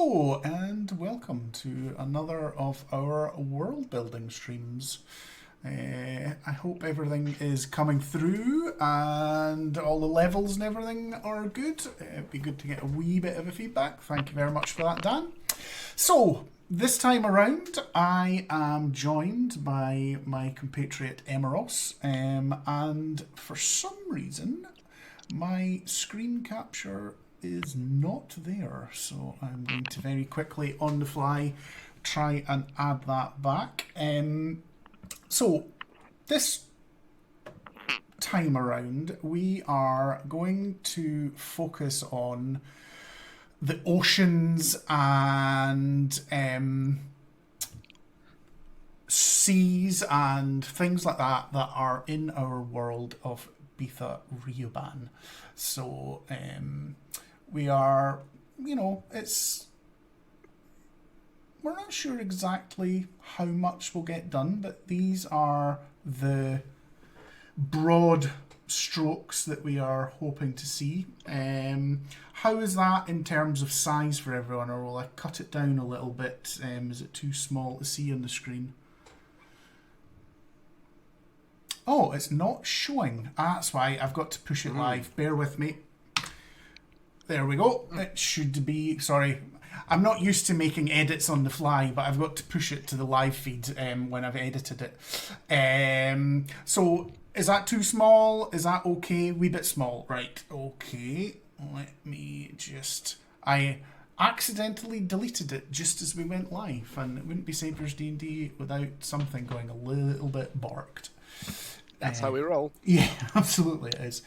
Hello and welcome to another of our world building streams. I hope everything is coming through and all the levels and everything are good. It'd be good to get a wee bit of a feedback. Thank you very much for that, Dan. So, this time around, I am joined by my compatriot Emeros, and for some reason, my screen capture is not there, so I'm going to very quickly on the fly try and add that back. So this time around we are going to focus on the oceans and seas and things like that are in our world of Bitha Rioban. So we are, we're not sure exactly how much we'll get done, but these are the broad strokes that we are hoping to see. How is that in terms of size for everyone, or will I cut it down a little bit? Is it too small to see on the screen? Oh, it's not showing. That's why I've got to push it live. Bear with me. There we go. It should be... Sorry. I'm not used to making edits on the fly, but I've got to push it to the live feed when I've edited it. So, is that too small? Is that okay? Wee bit small. Right. Okay. Let me just... I accidentally deleted it just as we went live, and it wouldn't be Saviours D&D without something going a little bit borked. That's how we roll. Yeah, absolutely it is.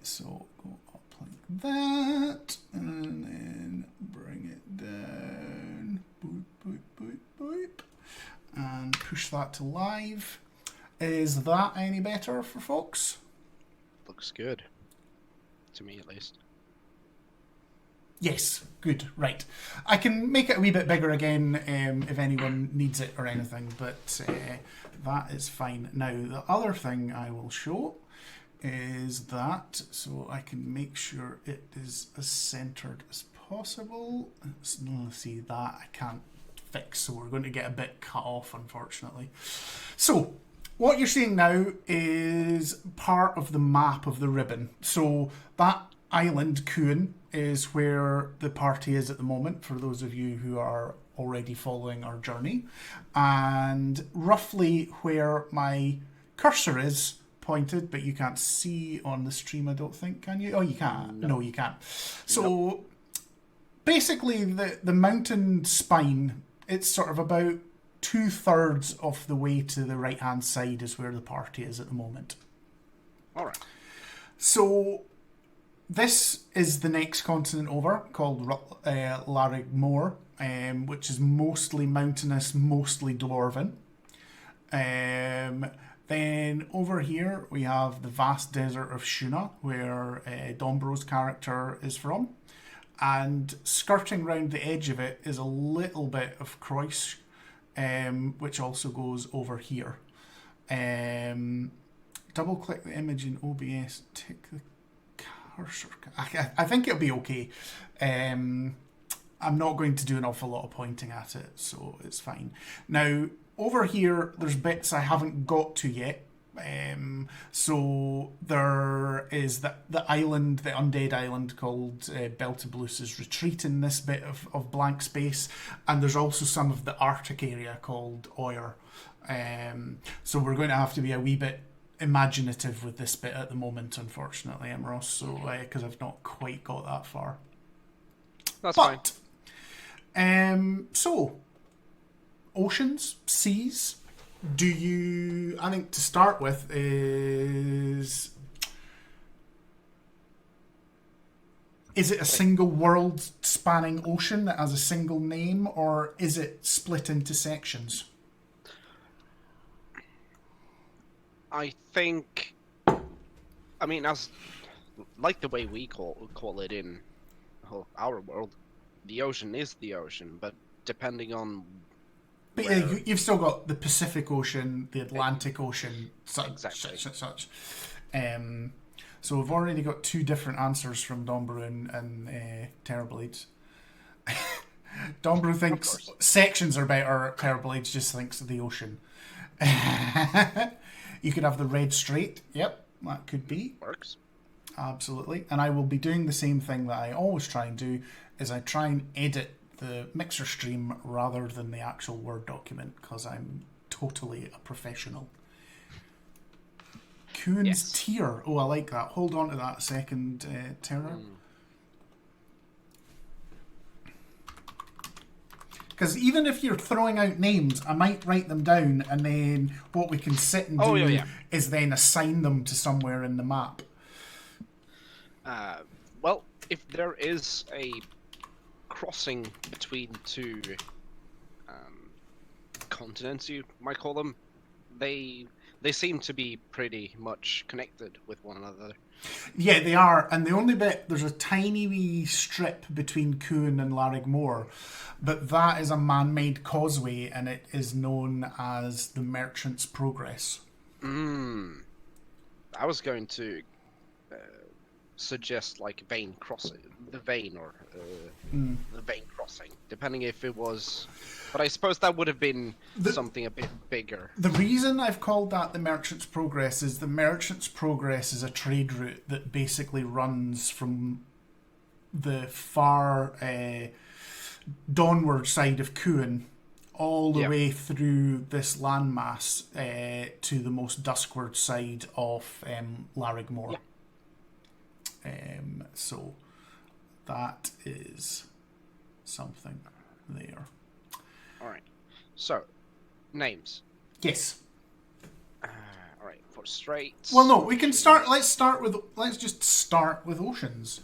So go up like that, and then bring it down. Boop, boop, boop, boop. And push that to live. Is that any better for folks? Looks good. To me, at least. Yes, good, right. I can make it a wee bit bigger again if anyone needs it or anything, but that is fine. Now, the other thing I will show is that, so I can make sure it is as centered as possible. Let's see, that I can't fix, so we're going to get a bit cut off, unfortunately. So, what you're seeing now is part of the map of the ribbon. So, that island, Kuhn, is where the party is at the moment, for those of you who are already following our journey. And roughly where my cursor is pointed, but you can't see on the stream, I don't think, can you? Oh, you can. No, you can't. So basically the mountain spine, it's sort of about 2/3 of the way to the right-hand side is where the party is at the moment. All right. So this is the next continent over, called Larigmore, which is mostly mountainous, mostly dwarven. Then over here we have the vast desert of Shuna, where Dombro's character is from. And skirting round the edge of it is a little bit of Croix, which also goes over here. Double click the image in OBS, tick the cursor. I think it'll be okay. I'm not going to do an awful lot of pointing at it, so it's fine. Now, over here, there's bits I haven't got to yet. So there is the island, the undead island called Beltablus's Retreat in this bit of blank space, and there's also some of the Arctic area called Oyer. So we're going to have to be a wee bit imaginative with this bit at the moment, unfortunately, Emeros, so because I've not quite got that far. That's fine. So oceans, seas. Do you? I think to start with is it a single world spanning ocean that has a single name, or is it split into sections? I think, as like the way we call it in our world, the ocean is the ocean, but depending on But yeah, you've still got the Pacific Ocean, the Atlantic Ocean, such. So we've already got two different answers from Dombro and Terrorblades. Dombrew thinks course. sections are better. Terrorblades just thinks of the ocean. You could have the red straight. Yep, that could be. Works. Absolutely. And I will be doing the same thing that I always try and do, is I try and edit the mixer stream rather than the actual Word document, because I'm totally a professional. Kuhn's tier. Oh, I like that. Hold on to that a second, Terror. Because even if you're throwing out names, I might write them down, and then what we can sit and do is then assign them to somewhere in the map. Well, if there is a crossing between two continents, you might call them, they seem to be pretty much connected with one another. Yeah, they are, and the only bit, there's a tiny wee strip between Kuhn and Larrigmore, but that is a man-made causeway, and it is known as the Merchant's Progress. I was going to suggest like vein crossing, the vein, or the vein crossing, depending if it was. But I suppose that would have been something a bit bigger. The reason I've called that the Merchant's Progress is the Merchant's Progress is a trade route that basically runs from the far dawnward side of Kuhn all the way through this landmass to the most duskward side of Larrigmore. Yeah. So that is something there. All right. So, names. Yes. All right. For straits. Well, no, we can start. Let's just start with oceans.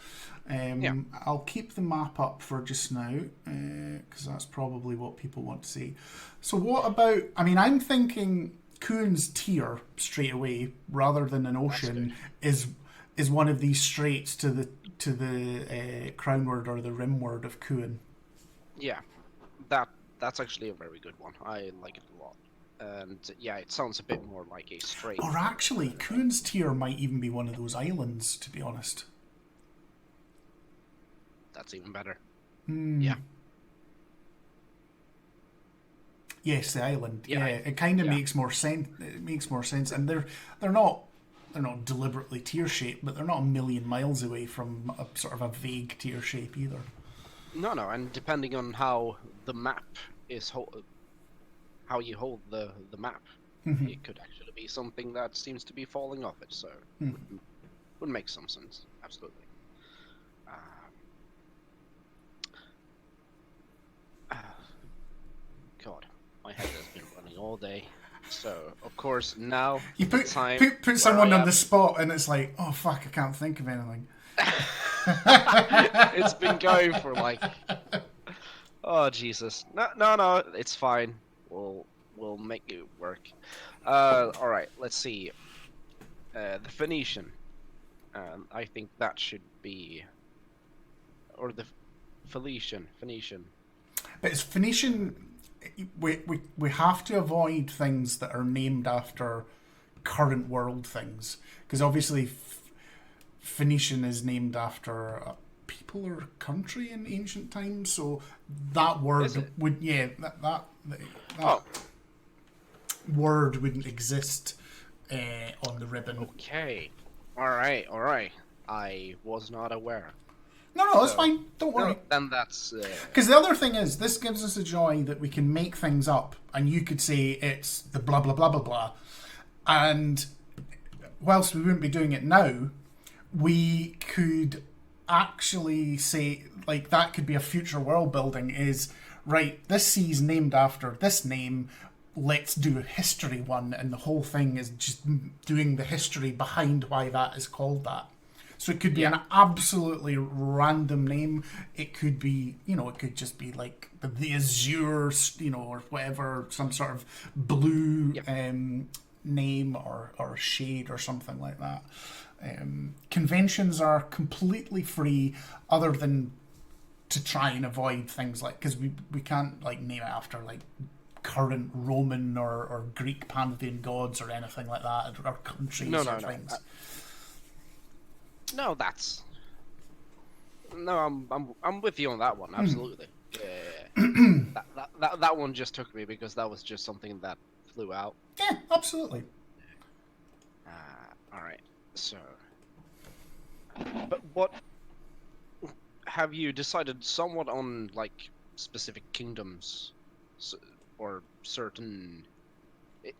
I'll keep the map up for just now because that's probably what people want to see. So, what about? I mean, I'm thinking Kuhn's tier straight away, rather than an ocean, is one of these straits to the crownward or the rimward of Kuhn. Yeah, that's actually a very good one. I like it a lot. And yeah, it sounds a bit more like a strait. Or actually, Kuhn's tier might even be one of those islands, to be honest. That's even better. Yeah. Yes, the island. Yeah, it kind of makes more sense. It makes more sense, and they're not deliberately tier shaped, but they're not a million miles away from a sort of a vague tier shape either. No, and depending on how the map is how you hold the map, it could actually be something that seems to be falling off it. So would make some sense. Absolutely. God, my head has been running all day. So, of course, now you put someone on the spot, and it's like, oh fuck, I can't think of anything. It's been going for like, oh Jesus, no, it's fine. We'll make it work. All right, let's see. The Phoenician. I think that should be, or the Phoenician. But it's Phoenician. We have to avoid things that are named after current world things, because obviously Phoenician is named after a people or country in ancient times, so that word would that word wouldn't exist on the ribbon. Okay, all right. I was not aware. No, that's fine. Don't worry. No, then that's... Because the other thing is, this gives us a joy that we can make things up, and you could say it's the blah, blah, blah, blah, blah. And whilst we wouldn't be doing it now, we could actually say, like, that could be a future world building is, right, this sea's named after this name, let's do a history one, and the whole thing is just doing the history behind why that is called that. So it could be an absolutely random name. It could be, it could just be like the Azure, or whatever, some sort of blue name or shade or something like that. Conventions are completely free, other than to try and avoid things like, because we can't like name it after like current Roman or Greek pantheon gods or anything like that, or countries or things. I'm with you on that one. Absolutely. That one just took me because that was just something that flew out. Yeah, absolutely. All right. So, but what have you decided somewhat on, like specific kingdoms, or certain?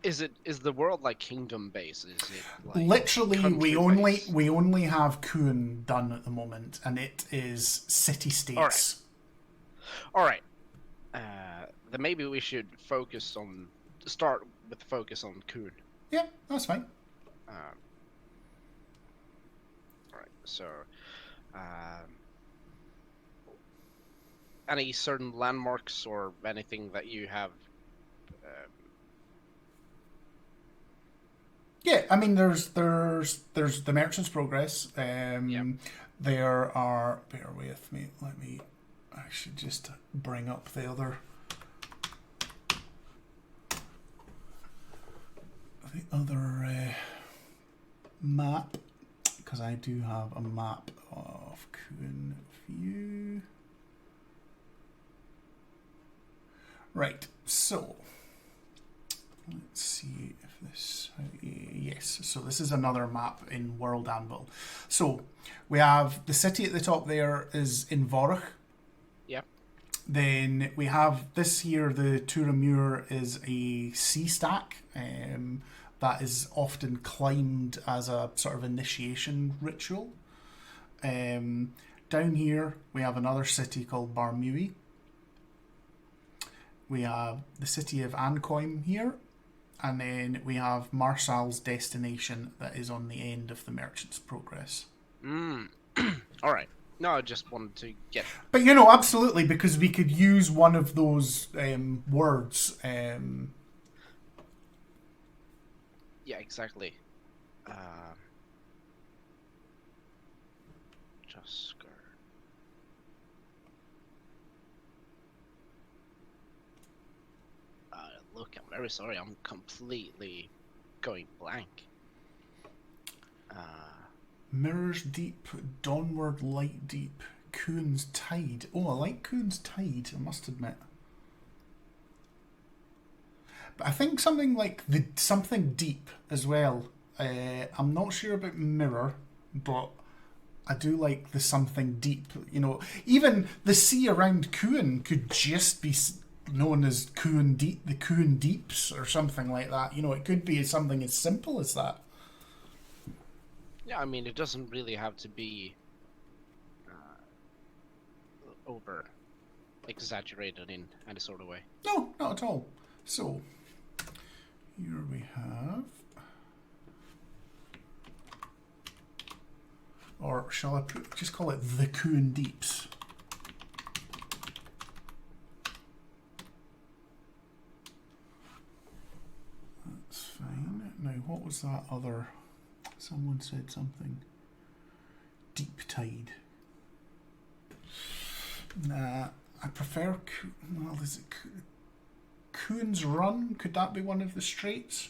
Is the world like kingdom based? Is it like Literally, country based? we only have Kuhn done at the moment, and it is city All right. states. All right. Then maybe we should start with focus on Kuhn. Yeah, that's fine. All right. So, um, any certain landmarks or anything that you have? Yeah, I mean, there's the Merchant's Progress. There are. Bear with me. Let me actually just bring up the other map, because I do have a map of Kuhn View. Right, so let's see if this. Yes, so this is another map in World Anvil. So we have the city at the top there is in Vorich. Yep. Then we have this here, the Turamur is a sea stack that is often climbed as a sort of initiation ritual. Down here we have another city called Barmui. We have the city of Ancoim here, and then we have Marsal's destination that is on the end of the Merchant's Progress. All right. No, I just wanted to get. But you know, absolutely, because we could use one of those words. Yeah, exactly. Just skirt. Look, I'm very sorry. I'm completely going blank. Mirrors Deep, Dawnward Light Deep, Kuhn's Tide. Oh, I like Kuhn's Tide, I must admit. But I think something like something deep as well. I'm not sure about Mirror, but I do like the something deep. You know, even the sea around Kuhn could just be known as Kuhn Deep, the Kuhn Deeps, or something like that. You know, it could be something as simple as that. Yeah, I mean, it doesn't really have to be over exaggerated in any sort of way. No, not at all. So, here we have... Or shall I just call it the Kuhn Deeps? That's fine. Now, what was that other... Someone said something. Deep Tide. Nah, I prefer... Well, is it... Kuhn's Run? Could that be one of the straits?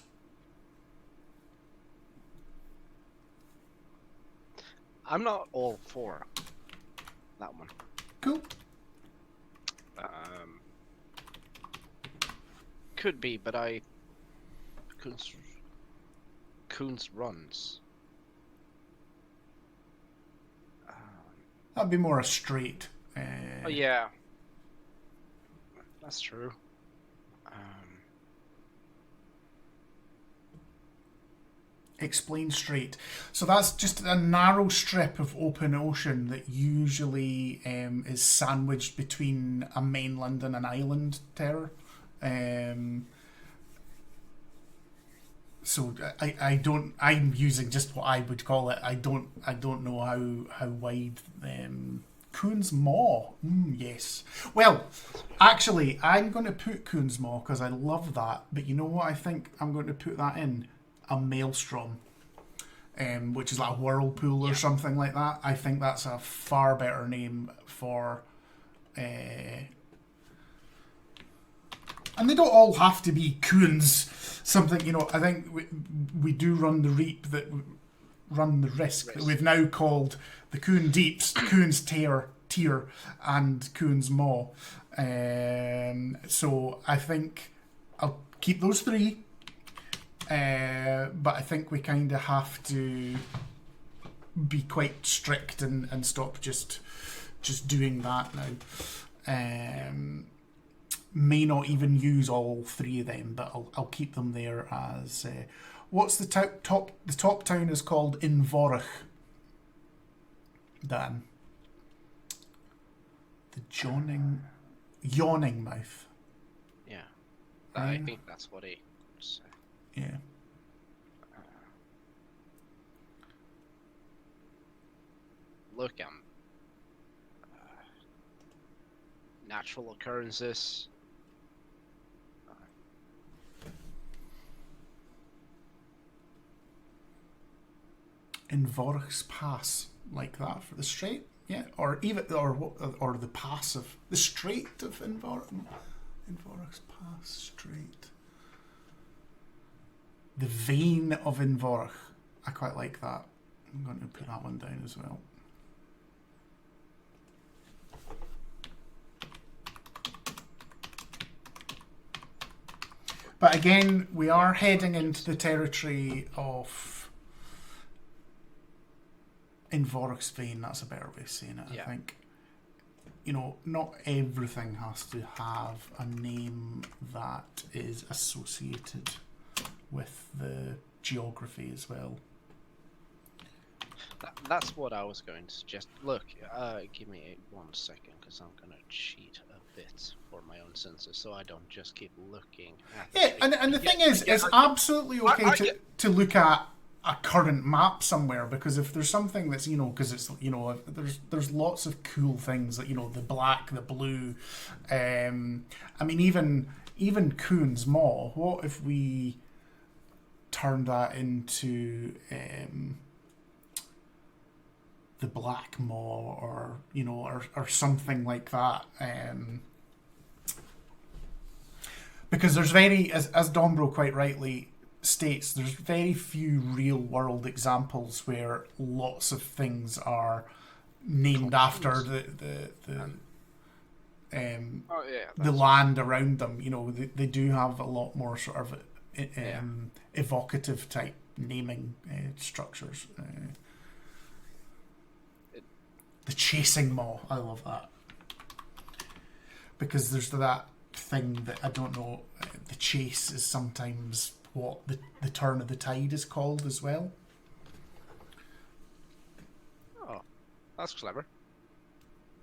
I'm not all for that one. Cool. Could be, but Kuhn's Runs. That'd be more a straight. Oh yeah, that's true. Explain straight. So that's just a narrow strip of open ocean that usually is sandwiched between a mainland and an island terror. So I'm using just what I would call it. I don't know how wide Kuhn's Maw. Yes. Well, actually, I'm going to put Kuhn's Maw because I love that. But you know what? I think I'm going to put that in a maelstrom, which is like a whirlpool or something like that. I think that's a far better name for. And they don't all have to be Kuhn's something, you know. I think we do run the risk that we've now called the Kuhn Deeps, Kuhn's Tyr and Kuhn's Maw. So I think I'll keep those 3. But I think we kind of have to be quite strict and stop just doing that now. May not even use all 3 of them, but I'll keep them there as. What's the top? The top town is called Invorach. Dan. The yawning mouth. Yeah, I think that's what he would say. Yeah. Look, natural occurrences. Invorach's Pass, like that for the strait, yeah, or even or the pass of the strait of Invorach's Pass Strait. The vein of Invorach, I quite like that. I'm going to put that one down as well. But again, we are heading into the territory of Invorach's vein. That's a better way of saying it, I think. You know, not everything has to have a name that is associated with the geography as well. That's what I was going to suggest. Look, give me 1 second, because I'm going to cheat a bit for my own senses, so I don't just keep looking at and the thing is, it's absolutely okay to look at a current map somewhere, because if there's something that's, you know, because it's, you know, there's lots of cool things that, you know, the black, the blue, I mean, even Kuhn's Maw, what if we turn that into the Black Maw, or, you know, or something like that, because there's as Dombro quite rightly states, there's very few real world examples where lots of things are named after the land around them. You know, they do have a lot more sort of evocative type naming structures. The Chasing Maw, I love that, because there's that thing that I don't know. The chase is sometimes what the turn of the tide is called as well. Oh, that's clever.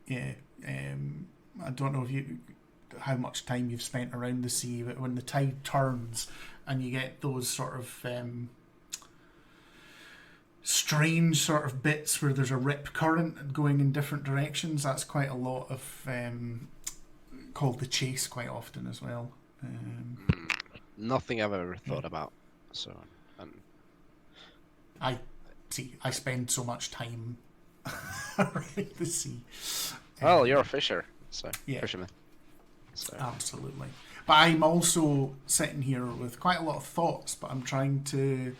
Yeah, I don't know how much time you've spent around the sea, but when the tide turns and you get those sort of strange sort of bits where there's a rip current going in different directions, that's quite a lot of called the chase quite often as well. Nothing I've ever thought about. So, I spend so much time around the sea. Well, you're a fisher, so yeah, fisherman. So. Absolutely. But I'm also sitting here with quite a lot of thoughts, but I'm trying to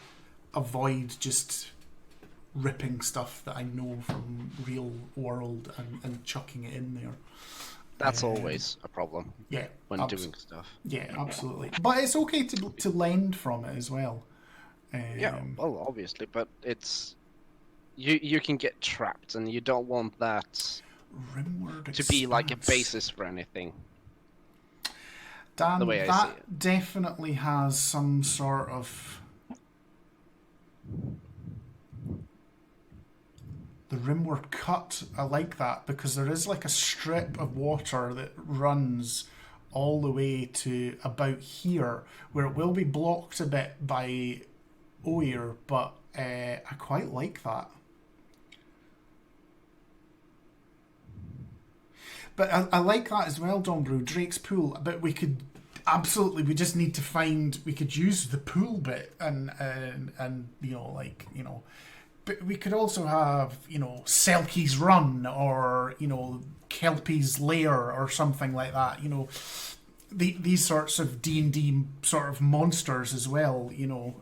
avoid just ripping stuff that I know from real world and chucking it in there. That's always a problem. Yeah, when doing stuff. Yeah, absolutely. But it's okay to lend from it as well. Yeah, well, obviously, but it's you can get trapped, and you don't want that to be like a basis for anything. Dan, that definitely has some sort of the rimward cut. I like that, because there is like a strip of water that runs all the way to about here, where it will be blocked a bit by Oyer, but I quite like that. But I like that as well, Dombro, Drake's Pool. But we could absolutely, we just need to find, we could use the pool bit and you know, like, you know, but we could also have, you know, Selkie's Run, or, you know, Kelpie's Lair, or something like that. You know, these sorts of D&D sort of monsters as well. You know,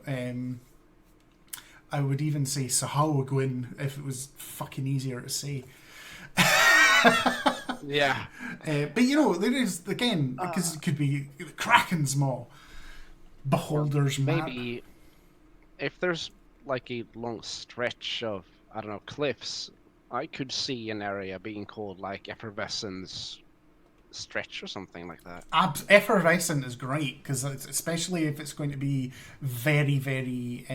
I would even say Sahawagwin if it was fucking easier to say. Yeah. But there is, again, because it could be Kraken's Maw, Or Beholder's Mark. maybe if there's like a long stretch of, I don't know, cliffs, I could see an area being called like Effervescence Stretch or something like that. Effervescent is great, because especially if it's going to be very, very,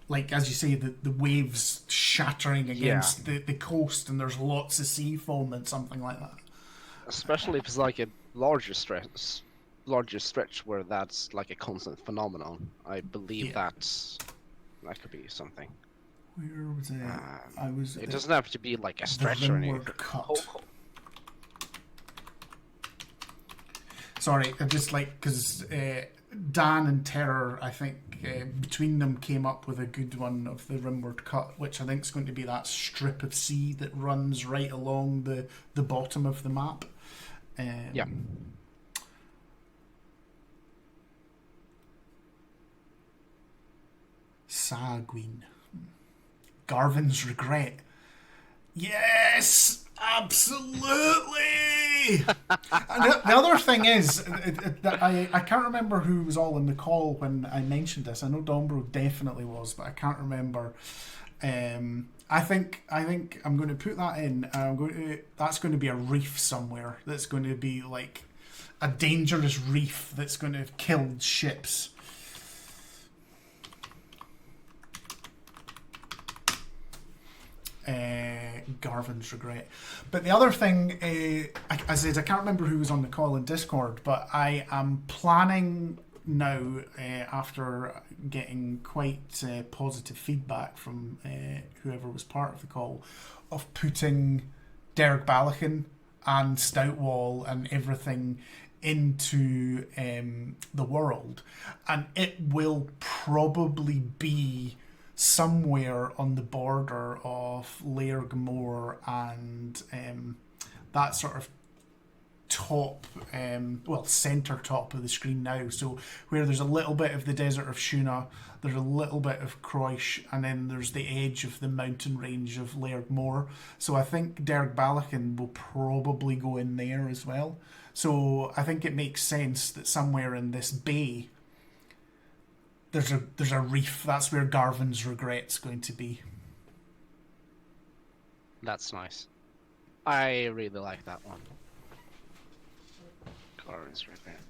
like, as you say, the waves shattering Yeah. against the coast, and there's lots of sea foam and something like that. Especially if it's like a larger stretch where that's like a constant phenomenon. I believe Yeah. that could be something. Where was it? I Um, was it at doesn't have to be like a the stretch or anything. Rimward Cut. Sorry, I just like, because Dan and Terror, I think between them came up with a good one of the Rimward Cut, which I think is going to be that strip of sea that runs right along the bottom of the map. Yeah. Sagween. Garvin's Regret. Yes! Absolutely! And the other thing is that I can't remember who was all in the call when I mentioned this. I know Dombro definitely was, but I can't remember. I think I'm going to put that in. That's going to be a reef somewhere. That's going to be like a dangerous reef that's going to have killed ships. Garvin's Regret. But the other thing, I said, I can't remember who was on the call in Discord, but I am planning now, after getting quite positive feedback from whoever was part of the call, of putting Derek Balakin and Stoutwall and everything into the world. And it will probably be somewhere on the border of Lairg Moor and that sort of top, centre top of the screen now. So where there's a little bit of the desert of Shuna, there's a little bit of Croish, and then there's the edge of the mountain range of Lairg Moor. So I think Derg Balakin will probably go in there as well. So I think it makes sense that somewhere in this bay there's a reef. That's where Garvin's Regret's going to be. That's nice. I really like that one. Garvin's Regret.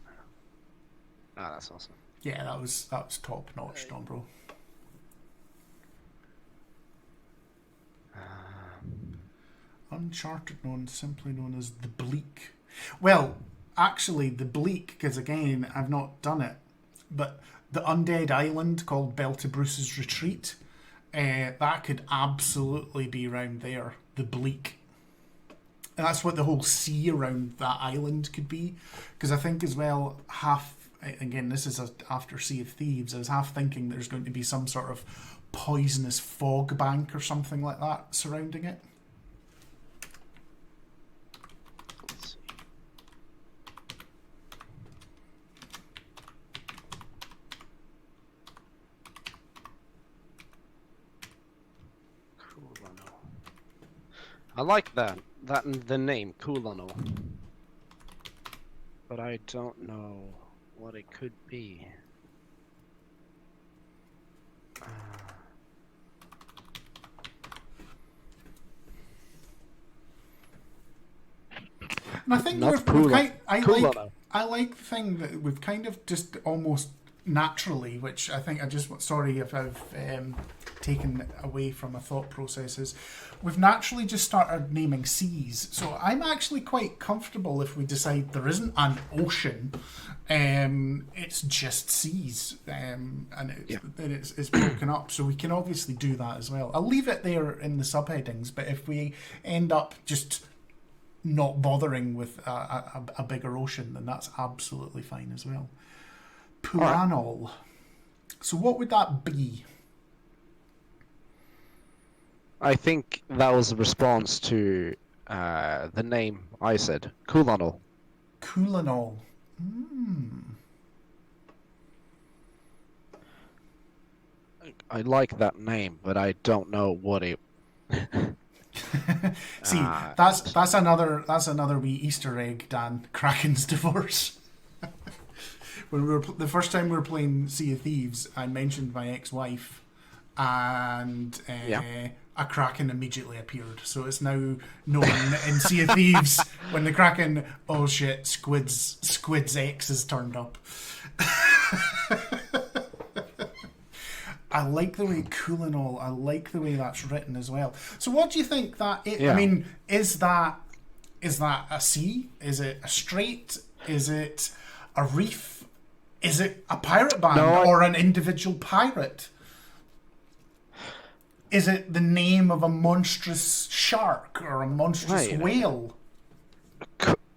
Ah, that's awesome. Yeah, that was top notch, Don Bro. Uncharted, simply known as the Bleak. Well, actually, the Bleak, because again, I've not done it, but the undead island called Beltebruce's Retreat, that could absolutely be around there. The Bleak. And that's what the whole sea around that island could be. Because I think as well, again, this is after Sea of Thieves, I was half thinking there's going to be some sort of poisonous fog bank or something like that surrounding it. Let's see. Kulano. I like that the name Kulano, but I don't know what it could be. And I think Not I like the thing that we've kind of just almost naturally, which I think sorry if I've taken away from my thought processes, we've naturally just started naming seas. So I'm actually quite comfortable if we decide there isn't an ocean, it's just seas, and it's broken up. So we can obviously do that as well. I'll leave it there in the subheadings, but if we end up just not bothering with a bigger ocean, then that's absolutely fine as well. Puanol. Right. So what would that be? I think that was a response to the name I said, Kulanol. Kulanol. I like that name, but I don't know what it See, that's another wee Easter egg, Dan. Kraken's divorce. When the first time we were playing Sea of Thieves, I mentioned my ex-wife, and a Kraken immediately appeared. So it's now known in Sea of Thieves when the Kraken, oh shit, Squid's ex has turned up. I like the way cool and all. I like the way that's written as well. So what do you think that is? I mean, is that a sea? Is it a strait? Is it a reef? Is it a pirate band or an individual pirate? Is it the name of a monstrous shark or a monstrous whale?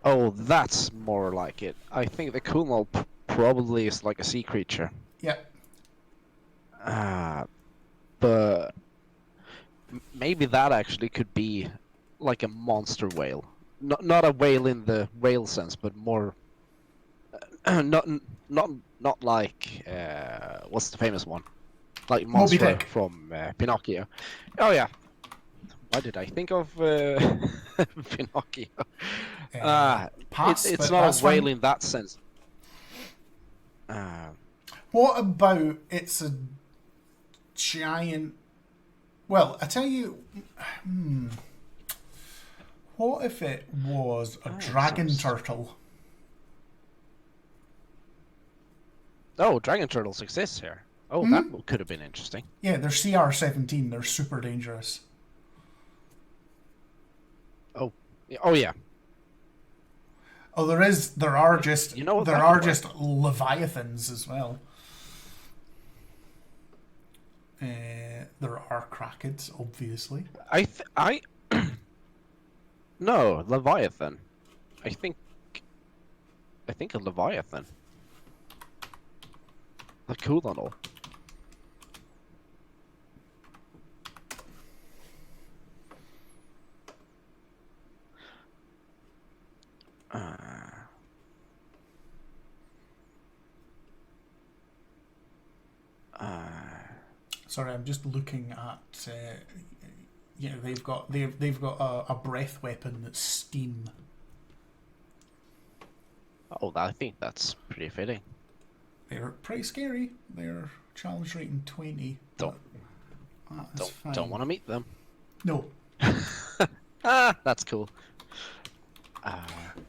Oh, that's more like it. I think the Kunal probably is like a sea creature. Yeah. But maybe that actually could be like a monster whale. Not a whale in the whale sense, but more not like what's the famous one? Like monster from Pinocchio. Oh yeah. Why did I think of Pinocchio? It's not a whale in that sense. What about it's a giant... Well, I tell you... What if it was a dragon turtle? Oh, dragon turtles exist here. Oh, that could have been interesting. Yeah, they're CR-17. They're super dangerous. Oh yeah. Oh, there are just leviathans as well. There are krakens, obviously. No, leviathan. I think a leviathan. Like cool and all. Sorry, I'm just looking at. They've got a breath weapon that's steam. Oh, I think that's pretty fitting. They're pretty scary. They're challenge rating 20. Don't want to meet them. No. That's cool.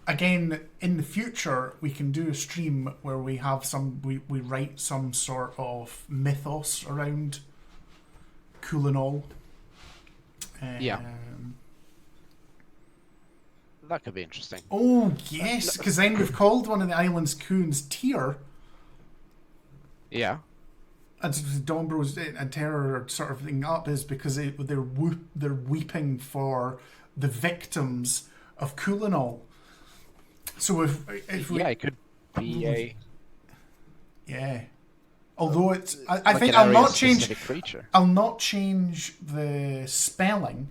Again, in the future, we can do a stream where we have we write some sort of mythos around Cool and all. Yeah. That could be interesting. Oh, yes, because then we've called one of the islands Coon's Tear. Yeah. And Dombro's and Terror are sort of thing up is because they're weeping for the victims of Cool and all. So if we... Yeah, it could be a... Yeah. Although it's... I like think I'll not change the spelling,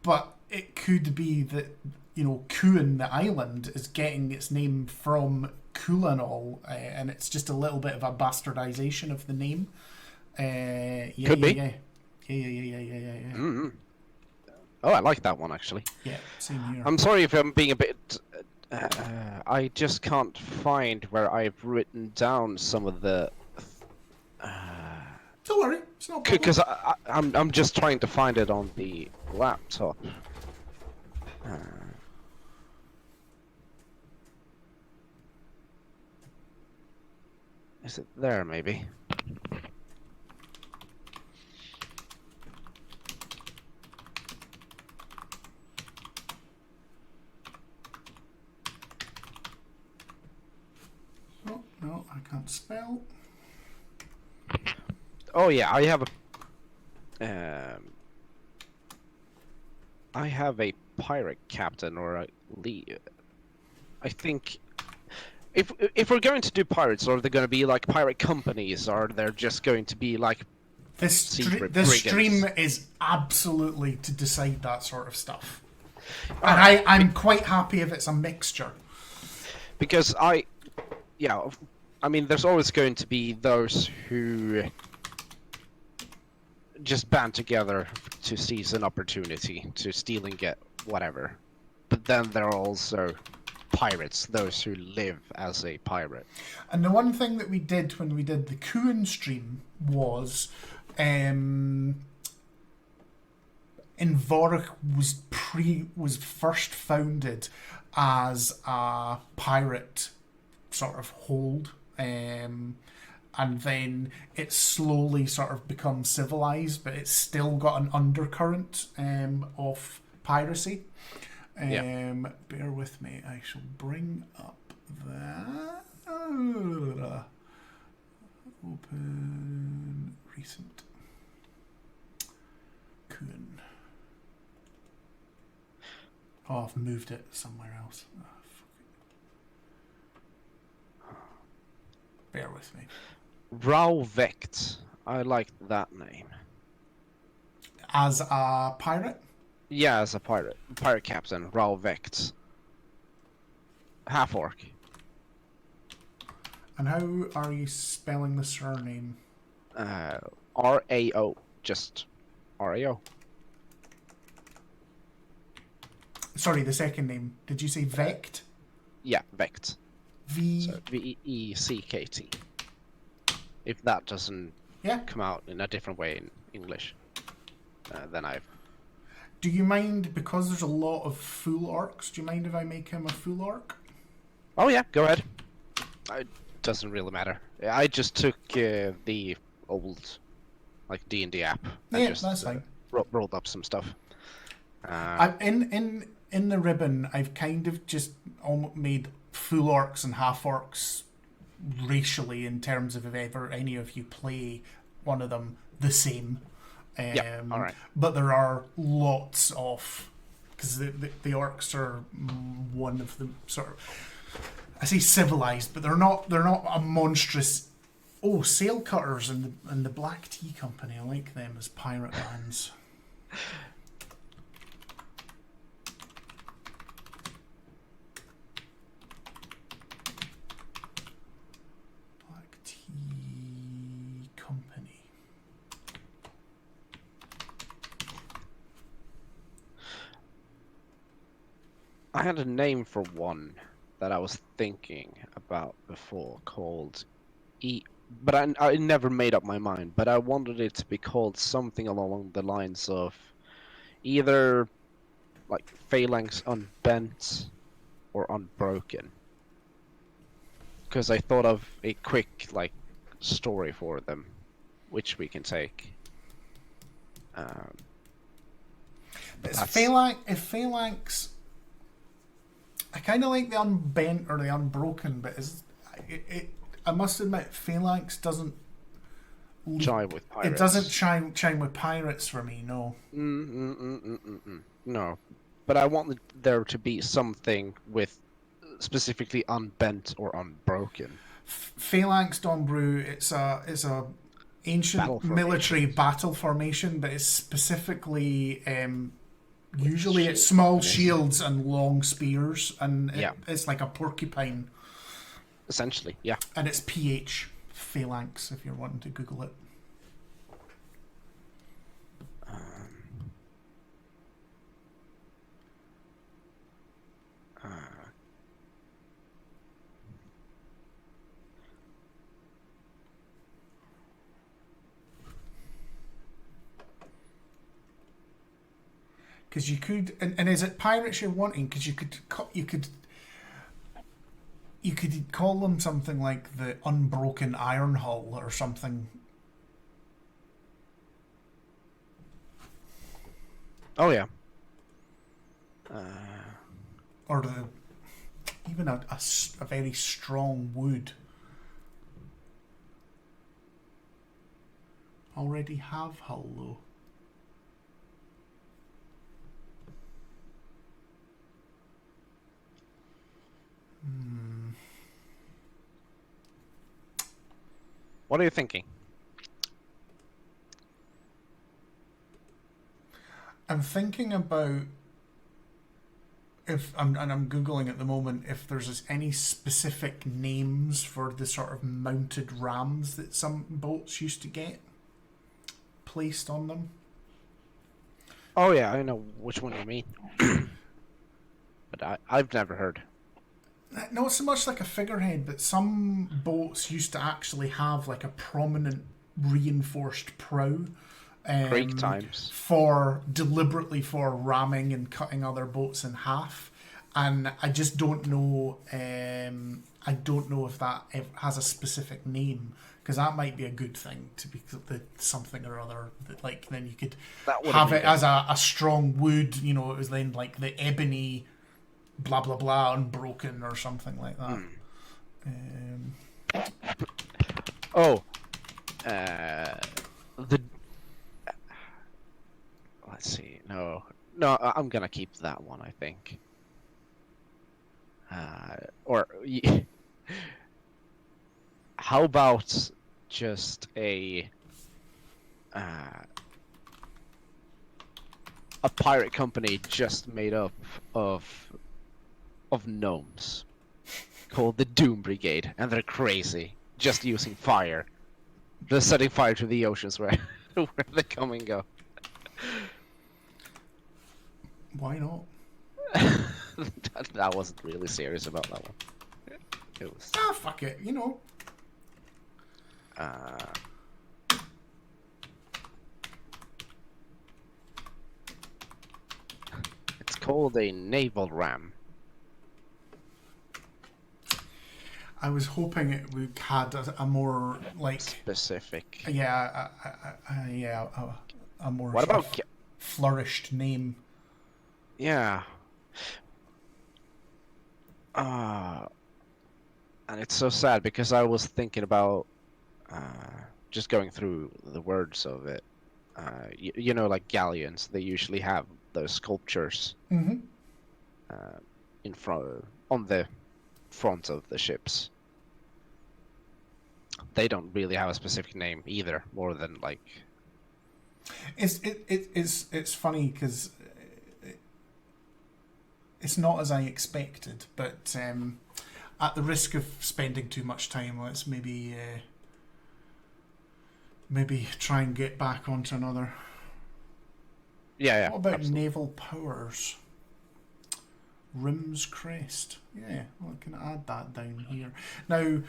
but it could be that, Kuin, the island, is getting its name from Kulanol, and it's just a little bit of a bastardization of the name. Could be. Yeah. Mm-hmm. Oh, I like that one, actually. Yeah, same here. I'm sorry if I'm being a bit... I just can't find where I've written down some of the... Don't worry, it's not problem. Because I'm just trying to find it on the laptop. Is it there, maybe? Oh, no, I can't spell. Oh yeah, I have a pirate captain or a lead. I think if we're going to do pirates, are they going to be like pirate companies, or they're just going to be like this stream is absolutely to decide that sort of stuff, and I'm quite happy if it's a mixture. Because I mean, there's always going to be those who just band together to seize an opportunity to steal and get whatever. But then there are also pirates, those who live as a pirate. And the one thing that we did when we did the Kuhn stream was Invorik was first founded as a pirate sort of hold, and then it slowly sort of becomes civilized, but it's still got an undercurrent of piracy. Bear with me, I shall bring up that. Open recent Kuhn. Oh, I've moved it somewhere else. Oh, fuck it. Bear with me. Rauvecht. I like that name. As a pirate? Yeah, as a pirate. Pirate captain, Rauvecht. Half-orc. And how are you spelling the surname? R-A-O. Just R-A-O. Sorry, the second name. Did you say Vecht? Yeah, Vecht. So V-E-C-K-T. If that doesn't come out in a different way in English, then I've... Do you mind, because there's a lot of full orcs, do you mind if I make him a full orc? Oh yeah, go ahead. It doesn't really matter. I just took the old, like, D&D app. Yeah, just, that's fine. Rolled up some stuff. In the ribbon, I've kind of just made full orcs and half orcs racially, in terms of if ever any of you play one of them, the same. Yeah, all right. But there are lots of, because the orcs are one of the sort of, I say civilized, but they're not a monstrous. Oh, sail cutters and the Black Tea Company. I like them as pirate bands. Black Tea Company. I had a name for one that I was thinking about before called but I never made up my mind, but I wanted it to be called something along the lines of either like Phalanx Unbent or Unbroken, because I thought of a quick like story for them, which we can take. If Phalanx, I kind of like the Unbent or the Unbroken, but I must admit, Phalanx doesn't Chime with pirates. It doesn't chime with pirates for me, no. No, but I wanted there to be something with specifically unbent or unbroken. Phalanx Donbrew, it's a ancient military battle formation, but it's specifically usually it's small shields and long spears, and it's like a porcupine. Essentially, yeah. And it's PH Phalanx if you're wanting to Google it. Because you could, and is it pirates you're wanting? Because you could call them something like the Unbroken Iron Hull or something. Oh yeah. Or even a very strong wood. Already have hull though. What are you thinking? I'm thinking about I'm Googling at the moment if there's any specific names for the sort of mounted rams that some boats used to get. placed on them. Oh yeah, I know which one you mean. But I've never heard. Not so much like a figurehead, but some boats used to actually have like a prominent reinforced prow. Greek times. For deliberately for ramming and cutting other boats in half, and I just don't know. I don't know if that has a specific name, because that might be a good thing to be something or other. That, like, then you could have it as a strong wood. You know, it was then like the ebony, blah blah blah, unbroken or something like that. The. Let's see. No, I'm gonna keep that one, I think. How about just a pirate company just made up of gnomes called the Doom Brigade, and they're crazy, just using fire. They're setting fire to the oceans where they come and go. Why not? I wasn't really serious about that one. It was. Fuck it, you know. It's called a naval ram. I was hoping it would had a more like specific. Yeah, a more. What about flourished name? Yeah. And it's so sad because I was thinking about just going through the words of it. You know, like galleons, they usually have those sculptures in front on the front of the ships. They don't really have a specific name either, more than like. It's funny because it's not as I expected, but at the risk of spending too much time, let's maybe try and get back onto another. Yeah. What about absolutely. naval powers? Rim's crest. Yeah, well, I can add that down here. Now,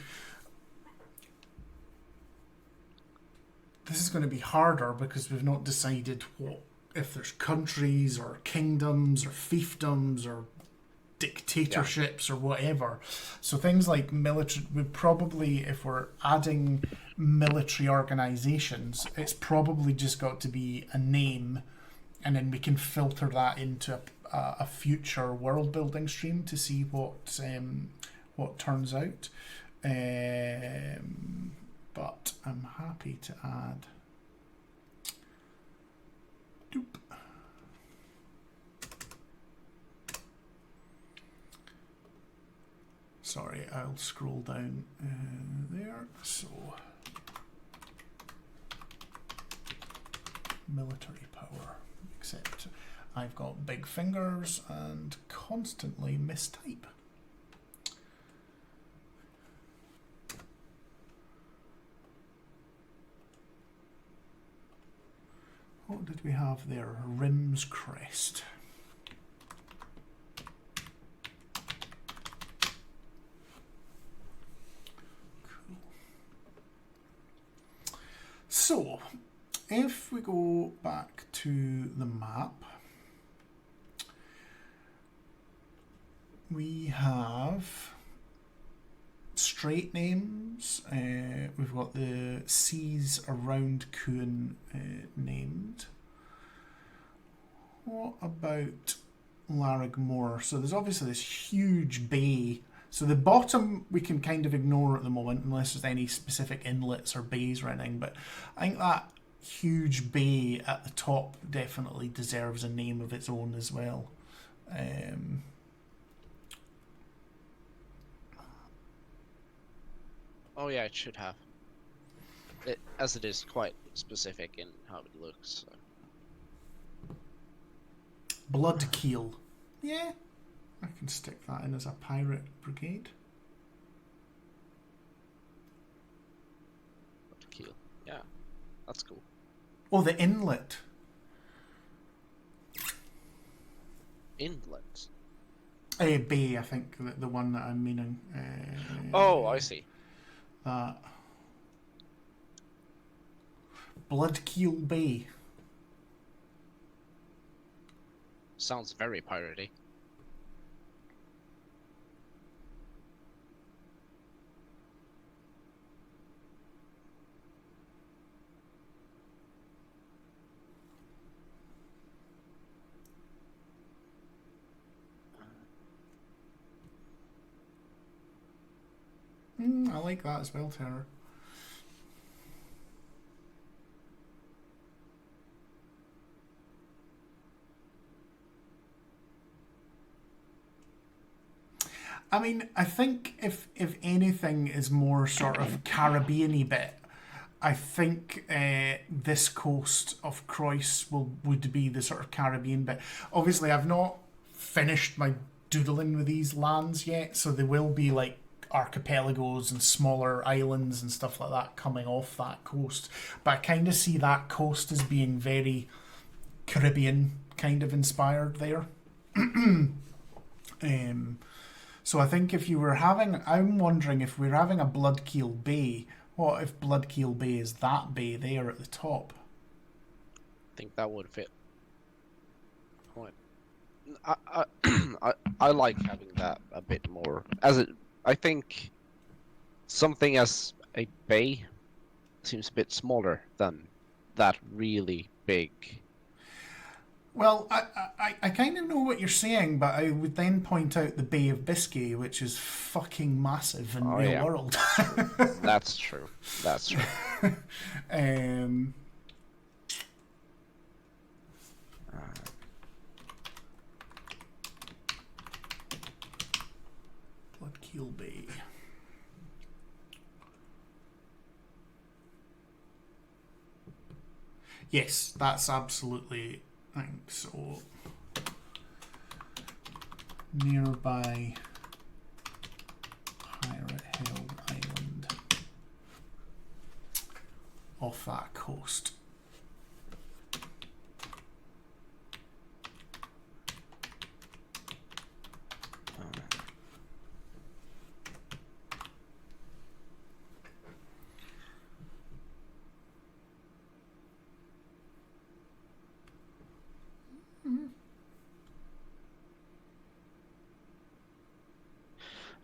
this is going to be harder because we've not decided what if there's countries or kingdoms or fiefdoms or dictatorships or whatever. So things like military would probably, if we're adding military organizations, it's probably just got to be a name, and then we can filter that into a future world building stream to see what turns out. But I'm happy to add. Doop. Sorry, I'll scroll down there. So, military power. Except I've got big fingers and constantly mistype. What did we have there? Rim's crest. Cool. So, if we go back to the map, we have straight names. We've got the seas around Kuhn named. What about Larrigmore? So there's obviously this huge bay. So the bottom we can kind of ignore at the moment unless there's any specific inlets or bays or anything. But I think that huge bay at the top definitely deserves a name of its own as well. Oh yeah, it should have. As it is quite specific in how it looks. So. Bloodkeel. Yeah, I can stick that in as a pirate brigade. Bloodkeel. Yeah, that's cool. Oh, the inlet. Inlet. Bay, I think, the one that I'm meaning. Oh, I see. That. Bloodkeel Bay. Sounds very piratey. I like that as well, Tanner. I mean, I think if anything is more sort of Caribbean-y bit, I think this coast of Croyce would be the sort of Caribbean bit. Obviously, I've not finished my doodling with these lands yet, so there will be like archipelagos and smaller islands and stuff like that coming off that coast. But I kind of see that coast as being very Caribbean kind of inspired there. So I think if you were having, I'm wondering if we're having a Bloodkeel Bay, what if Bloodkeel Bay is that bay there at the top? I think that would fit. I like having that a bit more. I think something as a bay seems a bit smaller than that really big. Well, I kind of know what you're saying, but I would then point out the Bay of Biscay, which is fucking massive in real world. That's true. That's true. Bloodkeel Bay. Yes, that's absolutely. I think so. Nearby Pirate Hill Island off that coast.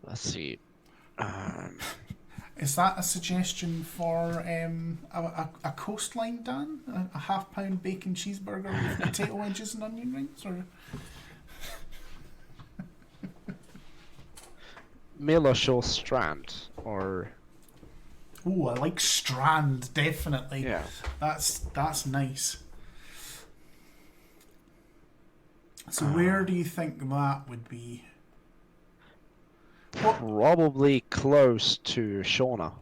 Let's see. Is that a suggestion for a coastline, Dan? A half-pound bacon cheeseburger with potato wedges and onion rings, or? Millershore Strand, or... Oh, I like Strand, definitely. Yeah. That's nice. So where do you think that would be? Probably close to Shauna.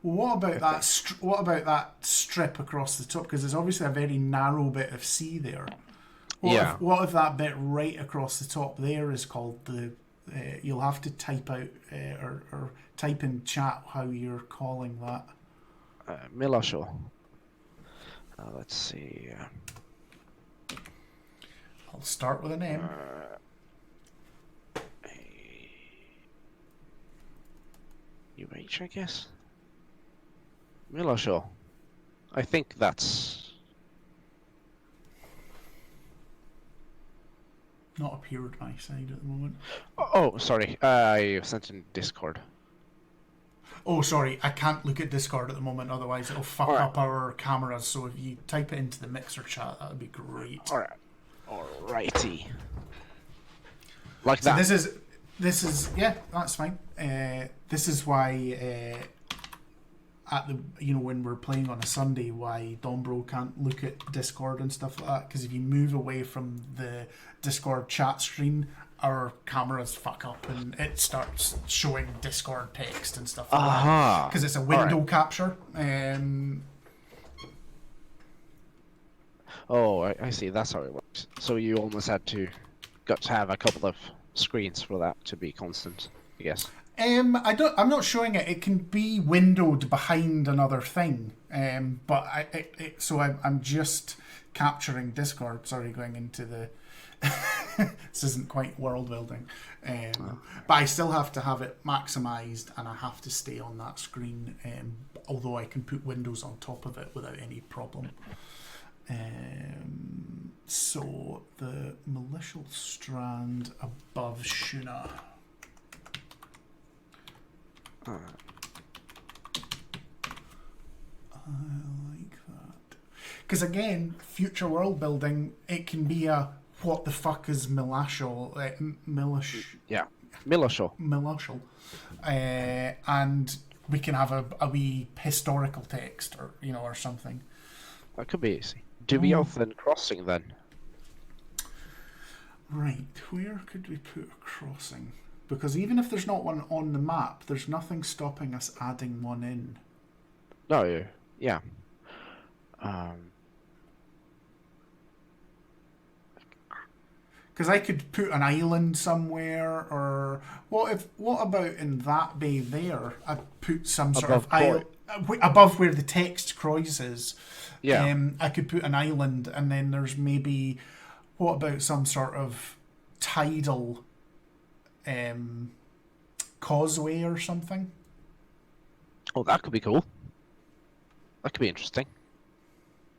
What about that? What about that strip across the top? Because there's obviously a very narrow bit of sea there. What if that bit right across the top there is called the? You'll have to type out or type in chat how you're calling that. Millershore. Let's see. I'll start with an M. UH, I guess. Millershore. I think that's... Not appeared my side at the moment. Oh, sorry. I sent in Discord. Oh, sorry. I can't look at Discord at the moment, otherwise it'll fuck up our cameras. So if you type it into the Mixer chat, that would be great. Alrighty. Like so that. This is yeah, that's fine. This is why at the when we're playing on a Sunday, why Dombro can't look at Discord and stuff like that. Because if you move away from the Discord chat screen, our cameras fuck up and it starts showing Discord text and stuff like that. Because it's a window capture. Oh, I see. That's how it works. So you almost got to have a couple of screens for that to be constant, I guess. I'm not showing it. It can be windowed behind another thing. But I'm just capturing Discord. Sorry, going into the. This isn't quite world building, but I still have to have it maximized, and I have to stay on that screen. Although I can put windows on top of it without any problem. So the malicial strand above Shuna. I like that. Because again, future world building, it can be a what the fuck is Milashal? Yeah, Milashal. Milashal. And we can have a wee historical text or something. That could be easy. Do we often crossing then? Right, where could we put a crossing? Because even if there's not one on the map, there's nothing stopping us adding one in. No, yeah. Because I could put an island somewhere, or what about in that bay there? I'd put some sort of island above where the text croises. Yeah. I could put an island, and then there's maybe what about some sort of tidal causeway or something? Oh, that could be cool. That could be interesting.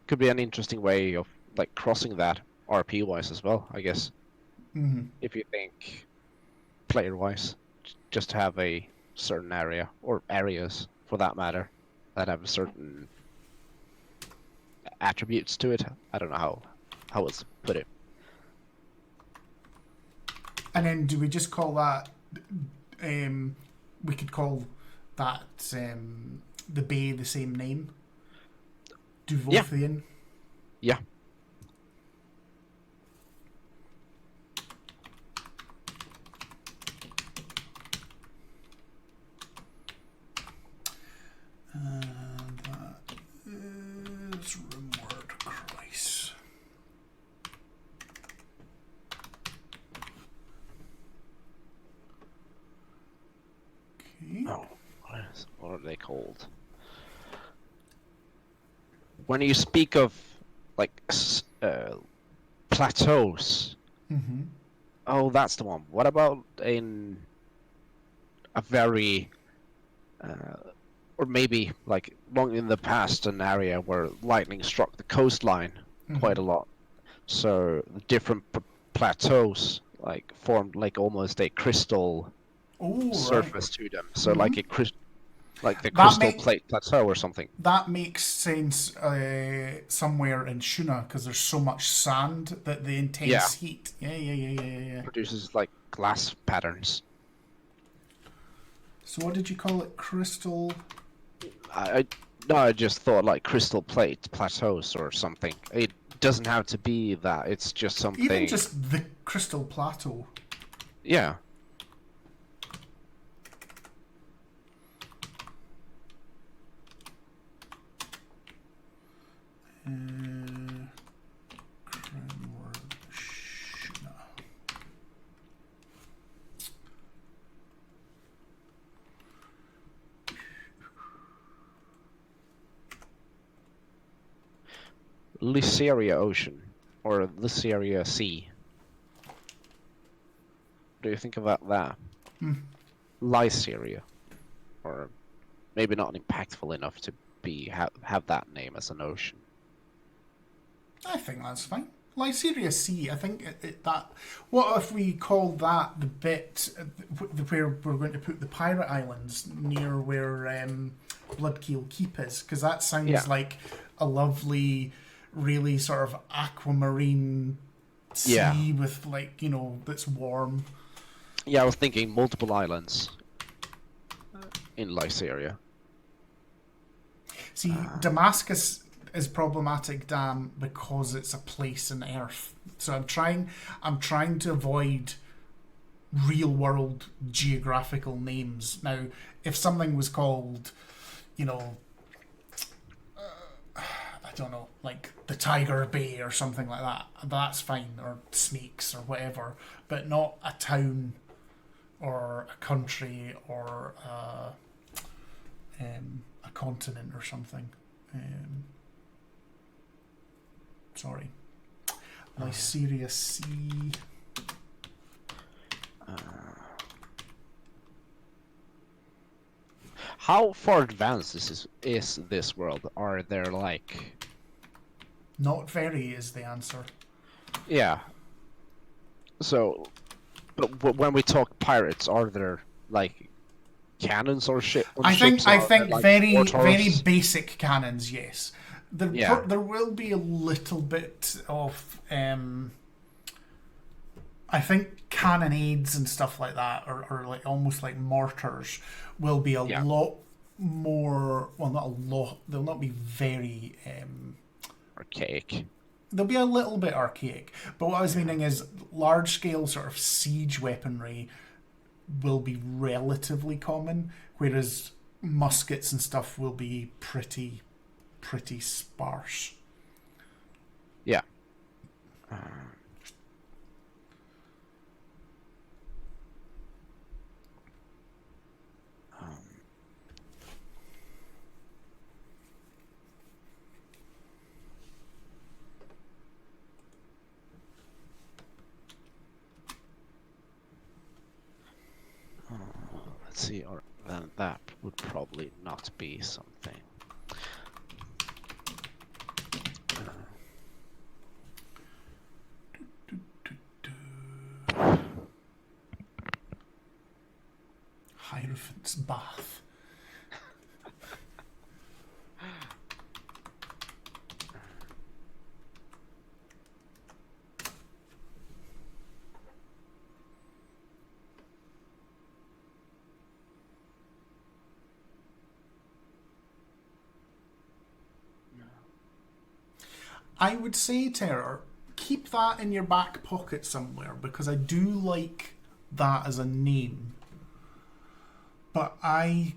Could be an interesting way of like crossing that RP wise as well, I guess. Mm-hmm. If you think player wise, just to have a certain area or areas for that matter that have certain attributes to it. I don't know how it's put it. And then do we just call that? We could call that the bay the same name. Duvothian. Yeah. And that is Rimward Christ. Okay. Oh, what are they called? When you speak of like plateaus, oh, that's the one. What about in a very, or maybe like long in the past, an area where lightning struck the coastline quite a lot, so the different plateaus like formed like almost a crystal surface to them. So like a like the crystal plate plateau or something. That makes sense somewhere in Shuna because there's so much sand that the intense heat. Yeah. Produces like glass patterns. So what did you call it? Crystal? I just thought like crystal plate plateaus or something. It doesn't have to be that. It's just something. Even just the crystal plateau. Yeah. Lysaria Ocean or Lysaria Sea. What do you think about that? Lysaria, or maybe not impactful enough to have that name as an ocean. I think that's fine. Lysaria Sea. I think that. What if we call that the bit where we're going to put the pirate islands near where Bloodkeel Keep is? Because that sounds like a lovely, really sort of aquamarine sea with that's warm. Yeah, I was thinking multiple islands in Lysaria. See, Damascus is problematic, Dan, because it's a place in Earth. So I'm trying to avoid real world geographical names. Now, if something was called, I don't know, like the Tiger Bay or something like that, that's fine, or Snakes or whatever, but not a town or a country or a continent or something. Sorry. Lyceria Sea. How far advanced is this world? Are there like... Not very is the answer. Yeah. So, but when we talk pirates, are there like cannons or shit on I ships? think Like very mortars? basic cannons, yes. Yeah. There will be a little bit of I think cannonades and stuff like that, or like almost like mortars, will be a Yeah. lot more. Well, not a lot. They'll not be very. Archaic. They'll be a little bit archaic. But what I was meaning is large scale sort of siege weaponry will be relatively common, whereas muskets and stuff will be pretty sparse. Yeah. Let's see, or then that would probably not be something. Hierophant's Bath. I would say, Terror, keep that in your back pocket somewhere, because I do like that as a name. But I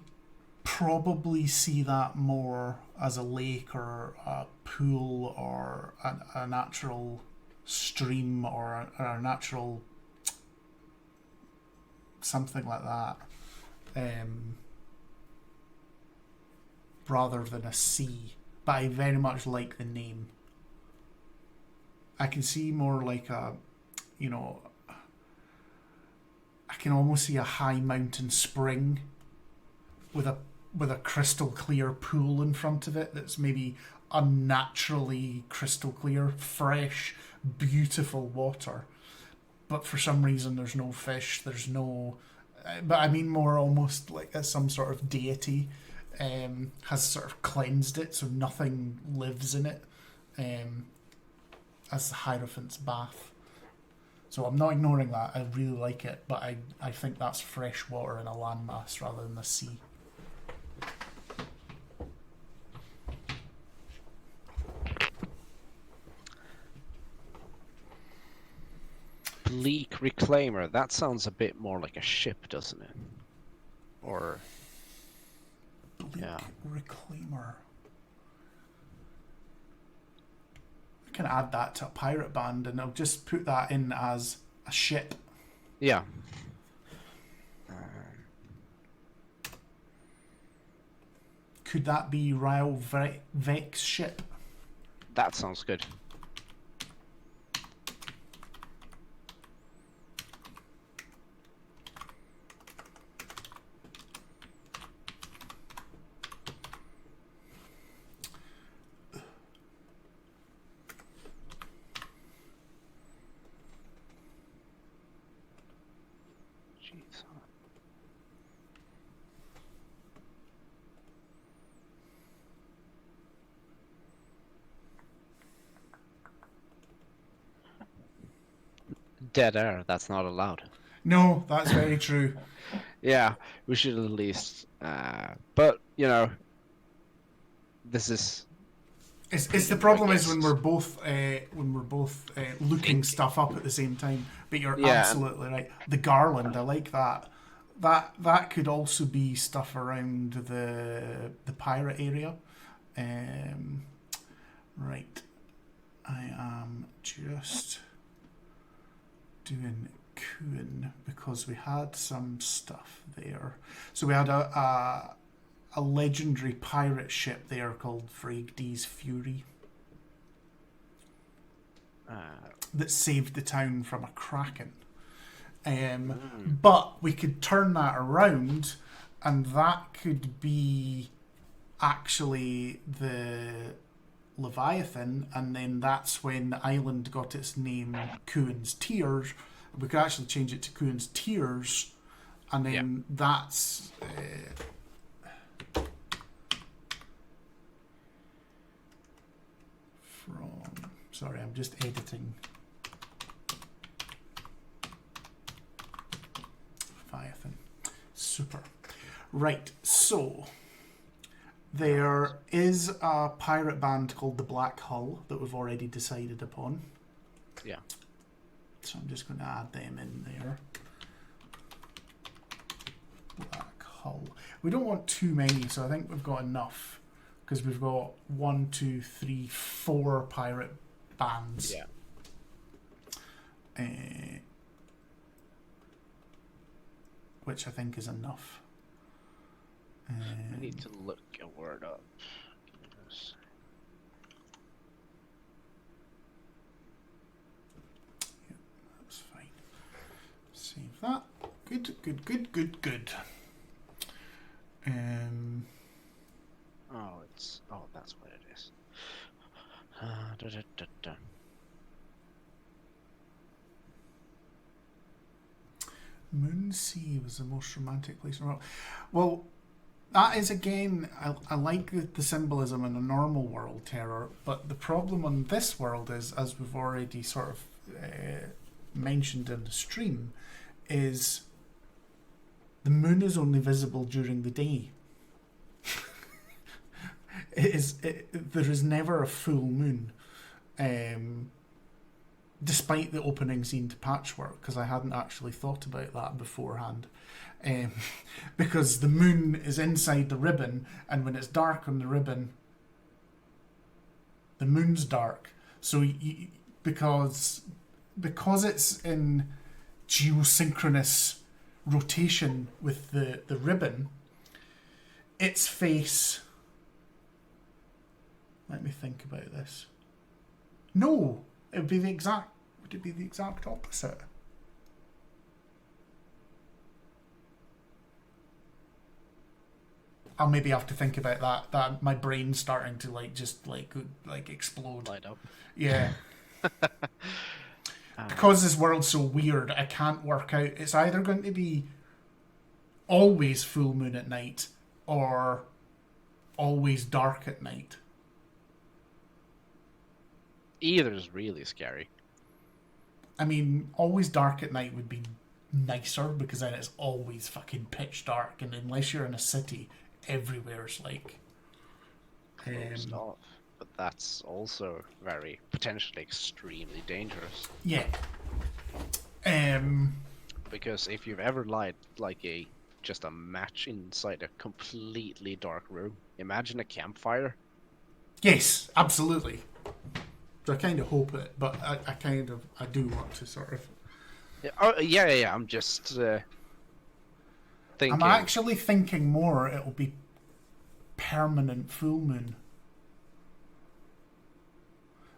probably see that more as a lake or a pool or a natural stream or a natural something like that, rather than a sea. But I very much like the name. I can see more like a, you know, I can almost see a high mountain spring with a crystal clear pool in front of it that's maybe unnaturally crystal clear, fresh, beautiful water. But for some reason there's no fish, there's no... But I mean more almost like as some sort of deity has sort of cleansed it, so nothing lives in it. As the Hierophant's Bath. So I'm not ignoring that. I really like it, but I think that's fresh water in a landmass rather than the sea. Bleak Reclaimer. That sounds a bit more like a ship, doesn't it? Or... Bleak yeah. Reclaimer. I can add that to a pirate band and I'll just put that in as a ship. Yeah. Could that be Ryle Vec's ship? That sounds good. Jeez. Dead air, that's not allowed. No, that's very true. Yeah, we should at least... but, you know... This is... It's the problem is when we're both looking stuff up at the same time. But you're absolutely right. The garland, I like that. That could also be stuff around the pirate area. Right. I am just doing Kuhn because we had some stuff there. So we had a legendary pirate ship there called Vragdy's Fury that saved the town from a kraken. But we could turn that around, and that could be actually the Leviathan, and then that's when the island got its name, Kuhn's Tears. We could actually change it to Kuhn's Tears, and then that's from. Sorry, I'm just editing. Leviathan. Super. Right, so there is a pirate band called the Black Hull that we've already decided upon. Yeah. So I'm just going to add them in there. Black Hull. We don't want too many, so I think we've got enough. Because we've got 1, 2, 3, 4 pirate bands. Yeah. Which I think is enough. I need to look a word up. Yeah, that's fine. Save that. Good, good, good, good, good. That's what it is. Moonsea was the most romantic place in the world. Well, that is, again, I like the symbolism in a normal world, Terror, but the problem on this world is, as we've already sort of mentioned in the stream, is the moon is only visible during the day. There is never a full moon, despite the opening scene to Patchwork, because I hadn't actually thought about that beforehand. Because the moon is inside the ribbon, and when it's dark on the ribbon, the moon's dark. So because it's in geosynchronous rotation with the ribbon, its face. Let me think about this. No, it would be the exact. Would it be the exact opposite? I'll maybe have to think about that. That my brain's starting to just explode. Light up. Yeah. Because this world's so weird, I can't work out. It's either going to be always full moon at night or always dark at night. Either is really scary. I mean, always dark at night would be nicer because then it's always fucking pitch dark, and unless you're in a city, everywhere's like Closed off. But that's also very potentially extremely dangerous. Yeah. Because if you've ever light just a match inside a completely dark room, imagine a campfire. Yes, absolutely. So I kind of hope it, but I do want to sort of. Yeah. I'm just thinking. I'm actually thinking more. It'll be permanent full moon.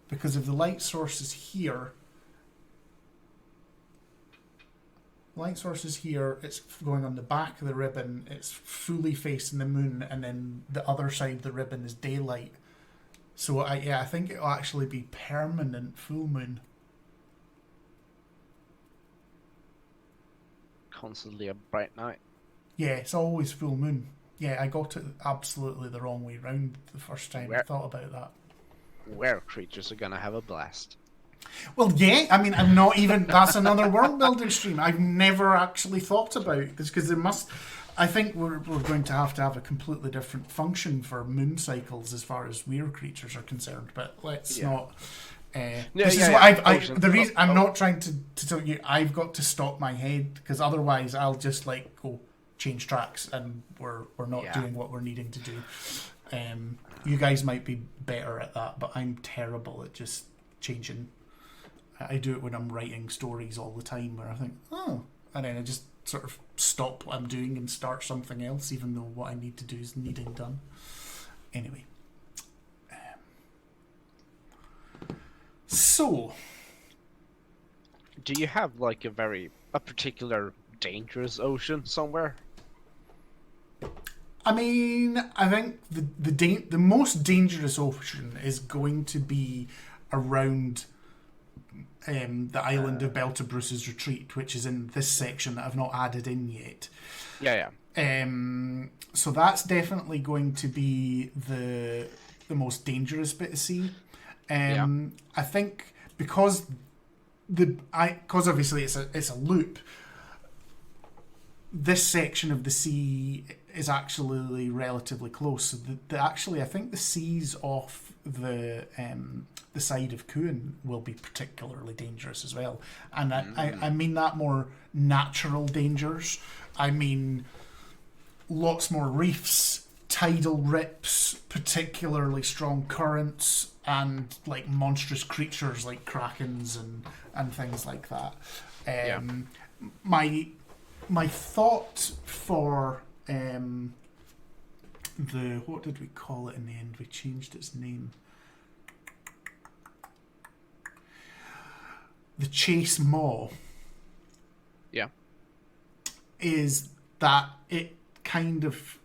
Because if the light source is here, it's going on the back of the ribbon, it's fully facing the moon, and then the other side of the ribbon is daylight. So I think it'll actually be permanent full moon. Constantly a bright night. Yeah, it's always full moon. Yeah, I got it absolutely the wrong way round the first time I thought about that. Where creatures are gonna have a blast. Well, yeah, I mean, I'm not even. That's another world building stream. I've never actually thought about this because there must. I think we're going to have a completely different function for moon cycles as far as weird creatures are concerned. But let's not. This is what the reason I'm not trying to tell you. I've got to stop my head because otherwise I'll just go change tracks and we're not doing what we're needing to do. You guys might be better at that, but I'm terrible at just changing I do it when I'm writing stories all the time, where I think, oh, and then I just sort of stop what I'm doing and start something else, even though what I need to do is needing done. Anyway. So. Do you have like a particular dangerous ocean somewhere? I mean, I think the most dangerous ocean is going to be around the island of Beltabruce's Retreat, which is in this section that I've not added in yet. Yeah. So that's definitely going to be the most dangerous bit of sea. I think because obviously it's a loop. This section of the sea is actually relatively close. So I think the seas off the side of Kuhn will be particularly dangerous as well. And I mean that more natural dangers. I mean lots more reefs, tidal rips, particularly strong currents, and like monstrous creatures like krakens and things like that. My thought for what did we call it in the end? We changed its name. The Chase Maw. Yeah. Is that it kind of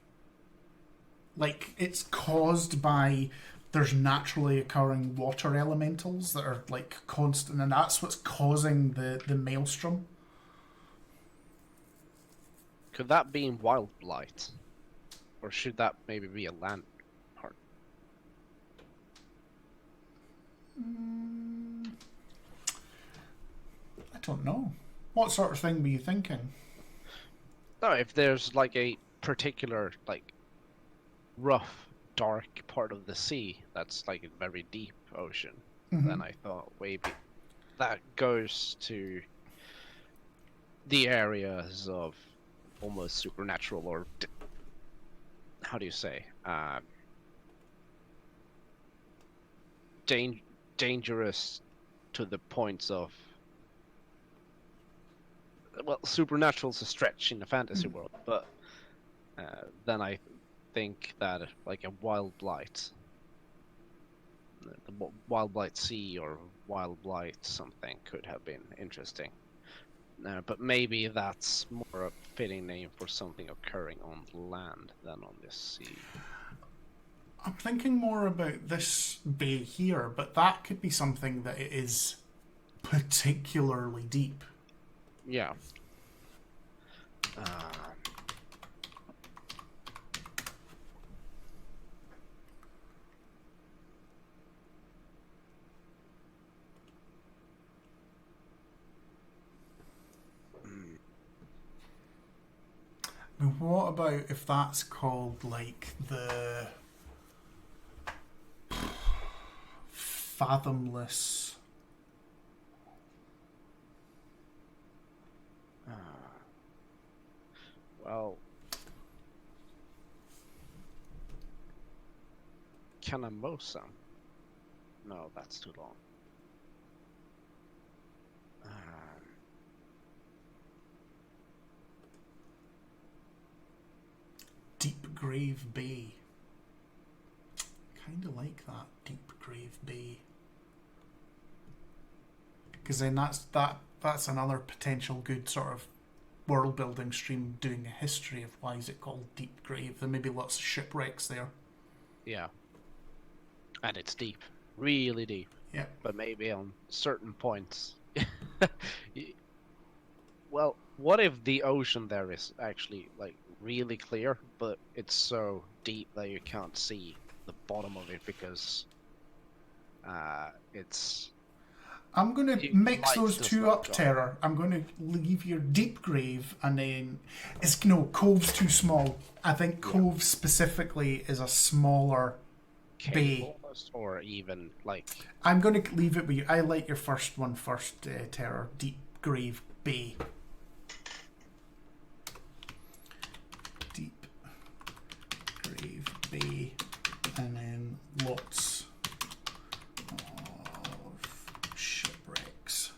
like it's caused by there's naturally occurring water elementals that are like constant, and that's what's causing the maelstrom. Could that be in Wild Blight? Or should that maybe be a land part? I don't know. What sort of thing were you thinking? No, if there's like a particular like rough, dark part of the sea that's like a very deep ocean, then I thought maybe that goes to the areas of almost supernatural or how do you say dangerous to the points of, well, supernatural's a stretch in the fantasy world, but then I think that like a Wild Blight, the Wild Blight Sea or Wild Blight something could have been interesting. But maybe that's more a fitting name for something occurring on land than on the sea. I'm thinking more about this bay here, but that could be something that is particularly deep. Yeah. What about if that's called like the fathomless? Well, Canamosa? No, that's too long. Deep Grave Bay. Kind of like that, Deep Grave Bay. Because then that's another potential good sort of world building stream doing a history of why is it called Deep Grave. There may be lots of shipwrecks there. Yeah. And it's deep. Really deep. Yeah. But maybe on certain points. Well, what if the ocean there is actually like really clear, but it's so deep that you can't see the bottom of it because it's... I'm going to mix those two up, go. Terror. I'm going to leave your Deep Grave, and then Cove's too small. I think Cove specifically is a smaller bay. Almost, or even like... I'm going to leave it with you. I like your first one first, Terror. Deep Grave Bay. Deep Grave Bay, and then lots of shipwrecks.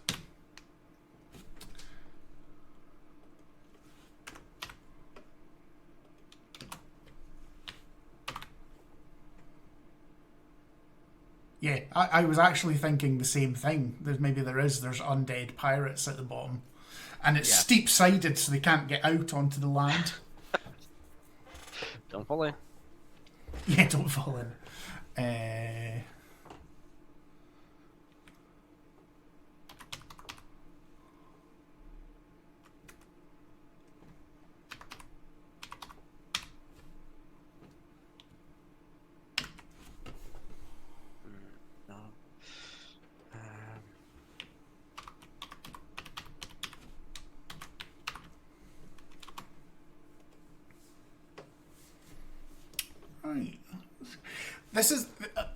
Yeah, I was actually thinking the same thing. There's undead pirates at the bottom. And it's steep-sided, so they can't get out onto the land. Don't fall in. Yeah, don't fall in. No. Right.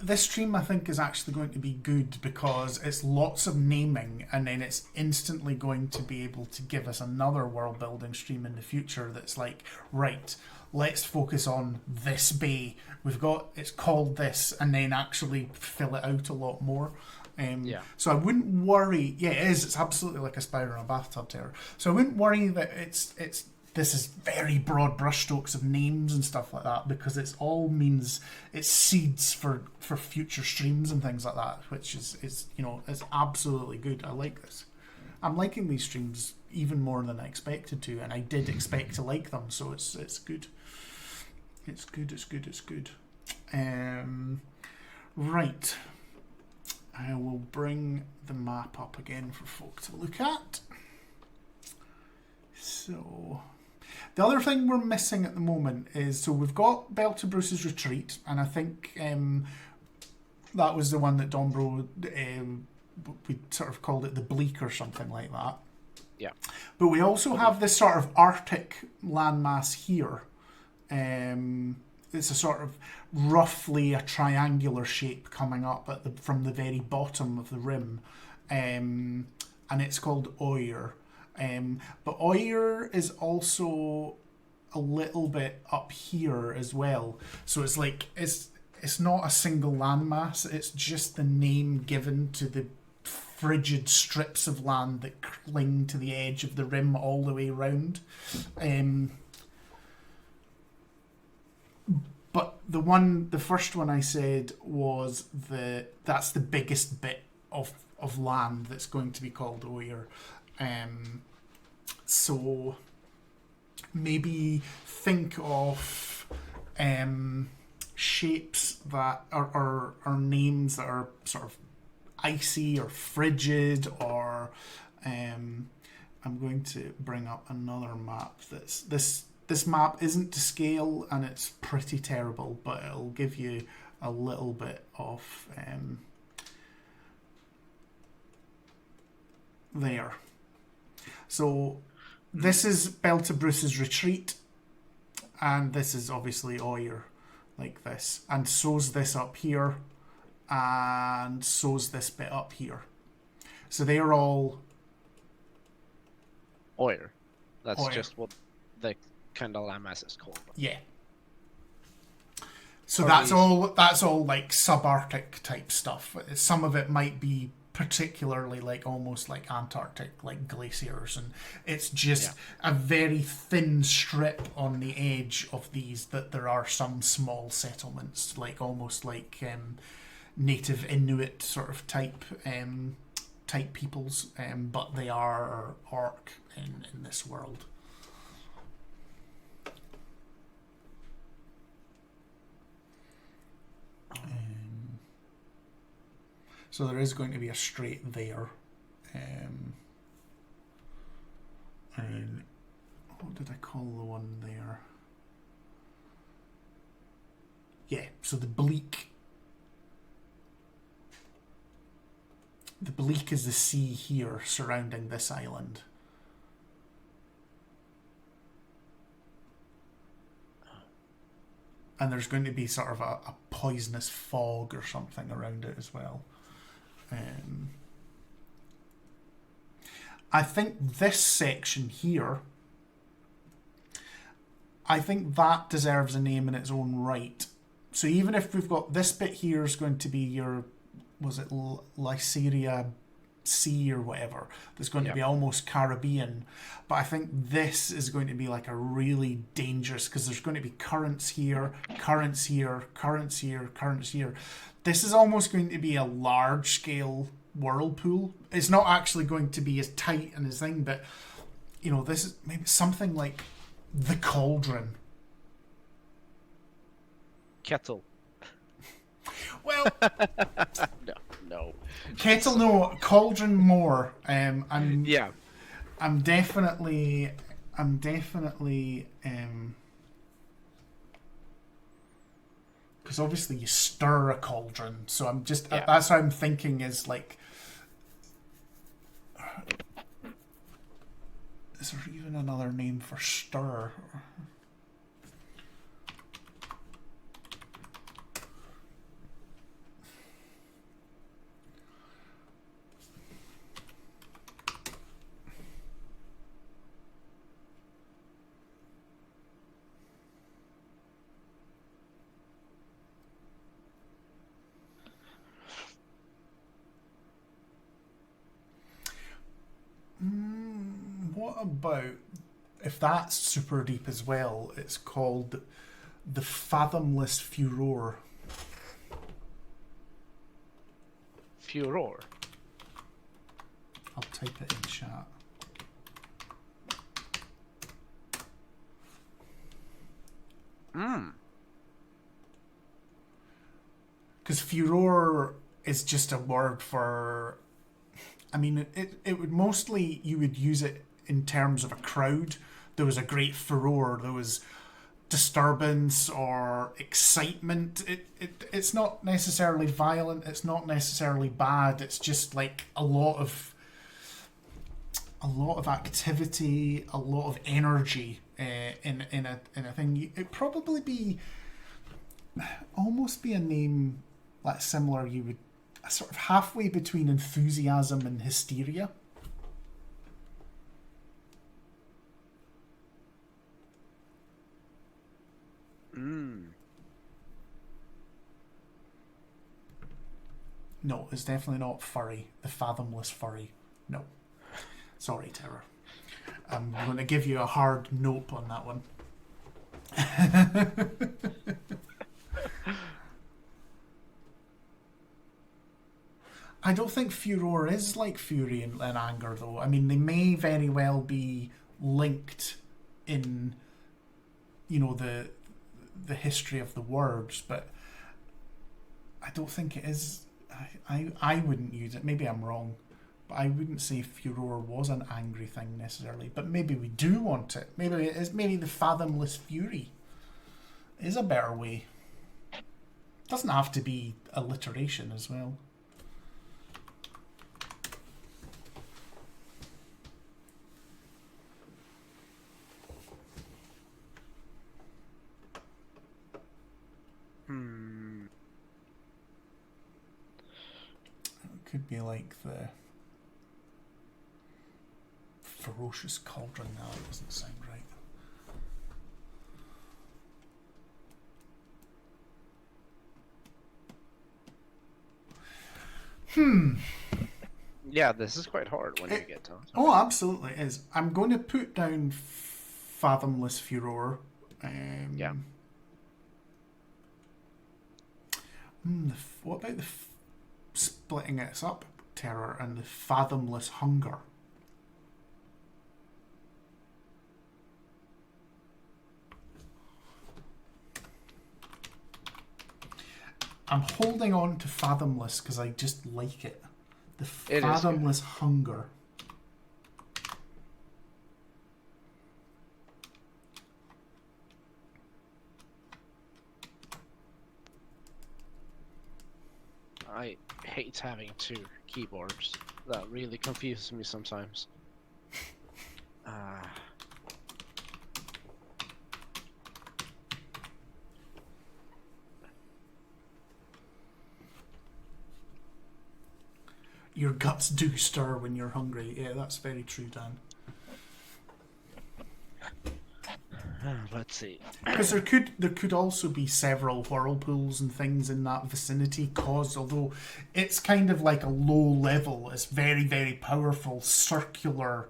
This stream, I think, is actually going to be good because it's lots of naming, and then it's instantly going to be able to give us another world building stream in the future that's like, right, let's focus on this bay. It's called this, and then actually fill it out a lot more. So I wouldn't worry. Yeah, it is. It's absolutely like a spider in a bathtub terror. So I wouldn't worry that this is very broad brushstrokes of names and stuff like that, because it's seeds for future streams and things like that, which is absolutely good. I like this. I'm liking these streams even more than I expected to, and I did expect to like them, so it's good. It's good. Right. I will bring the map up again for folk to look at. So the other thing we're missing at the moment is, so we've got Belter Bruce's Retreat, and I think that was the one that Dombro, we sort of called it the Bleak or something like that. Yeah. But we also have this sort of Arctic landmass here. It's a sort of roughly a triangular shape coming up from the very bottom of the rim. And it's called Oyer. But Oyer is also a little bit up here as well. So it's like it's not a single landmass, it's just the name given to the frigid strips of land that cling to the edge of the rim all the way around. But the first one I said was that's the biggest bit of land that's going to be called Oyer. So maybe think of shapes that are names that are sort of icy or frigid, or I'm going to bring up another map. This map isn't to scale and it's pretty terrible, but it'll give you a little bit of there. So this is Belter Bruce's Retreat, and this is obviously Oyer, like this, and so's this up here, and so's this bit up here. So they are all Oyer. That's Oyer. Just what the kind of landmass is called. Yeah. So that's all like subarctic type stuff. Some of it might be particularly like almost like Antarctic, like glaciers, and it's just a very thin strip on the edge of these that there are some small settlements, like almost like native Inuit sort of type peoples, but they are orc in this world. So there is going to be a strait there. And what did I call the one there? Yeah, so the Bleak. The Bleak is the sea here surrounding this island. And there's going to be sort of a poisonous fog or something around it as well. I think this section here, I think that deserves a name in its own right. So even if we've got this bit here is going to be your, was it Lyceria sea or whatever that's going to Yeah. be almost Caribbean. But I think this is going to be like a really dangerous, because there's going to be currents here, currents here, currents here, currents here. This is almost going to be a large scale whirlpool. It's not actually going to be as tight and as thing, but you know, this is maybe something like the cauldron. Kettle. Well, No. kettle, no, cauldron more. Yeah. I'm definitely, because obviously you stir a cauldron, so I'm just Yeah. that's what I'm thinking is like, is there even another name for stir? What about if that's super deep as well? It's called the Fathomless Furor. Furor. I'll type it in chat. Because furor is just a word for, I mean, it would mostly, you would use it in terms of a crowd. There was a great furor, there was disturbance or excitement. It's not necessarily violent, it's not necessarily bad, it's just like a lot of activity, a lot of energy in a thing. It'd probably be almost be a name like similar. You would sort of halfway between enthusiasm and hysteria. No, it's definitely not furry. The fathomless furry. No. Sorry, Terror. I'm going to give you a hard nope on that one. I don't think furor is like fury and anger, though. I mean, they may very well be linked in, you know, the history of the words, but I don't think it is. I wouldn't use it. Maybe I'm wrong, but I wouldn't say furor was an angry thing necessarily. But maybe we do want it. Maybe it is. Maybe the fathomless fury is a better way. Doesn't have to be alliteration as well. It could be like the ferocious cauldron. Now it doesn't sound right. Yeah, this is quite hard when you get to it. Oh, absolutely it is. I'm going to put down fathomless furor. Yeah. What about the splitting it up, terror, and the fathomless hunger? I'm holding on to fathomless because I just like it. The fathomless hunger. I hate having two keyboards. That really confuses me sometimes. Your guts do stir when you're hungry. Yeah, that's very true, Dan. Let's see. Because there could also be several whirlpools and things in that vicinity, cause although it's kind of like a low level, it's very, very powerful circular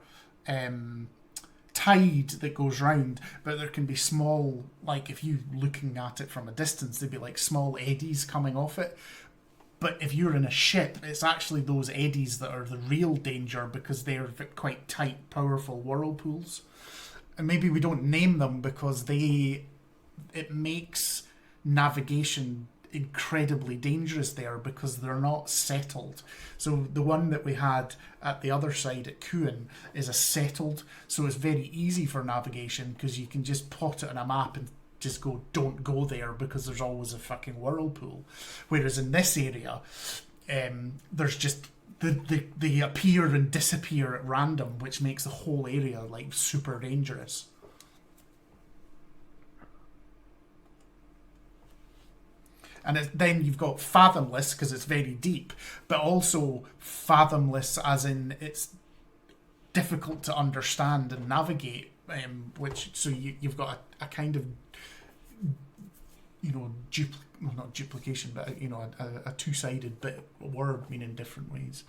tide that goes round, but there can be small, like if you looking at it from a distance, there'd be like small eddies coming off it. But if you're in a ship, it's actually those eddies that are the real danger because they're quite tight, powerful whirlpools. And maybe we don't name them because it makes navigation incredibly dangerous there because they're not settled. So the one that we had at the other side at Kuan is a settled, so it's very easy for navigation because you can just plot it on a map and just go, don't go there because there's always a fucking whirlpool. Whereas in this area, there's just they appear and disappear at random, which makes the whole area like super dangerous. And then you've got fathomless because it's very deep, but also fathomless as in it's difficult to understand and navigate. Which so you've got a kind of, you know, not duplication, but you know, a two-sided bit word meaning different ways.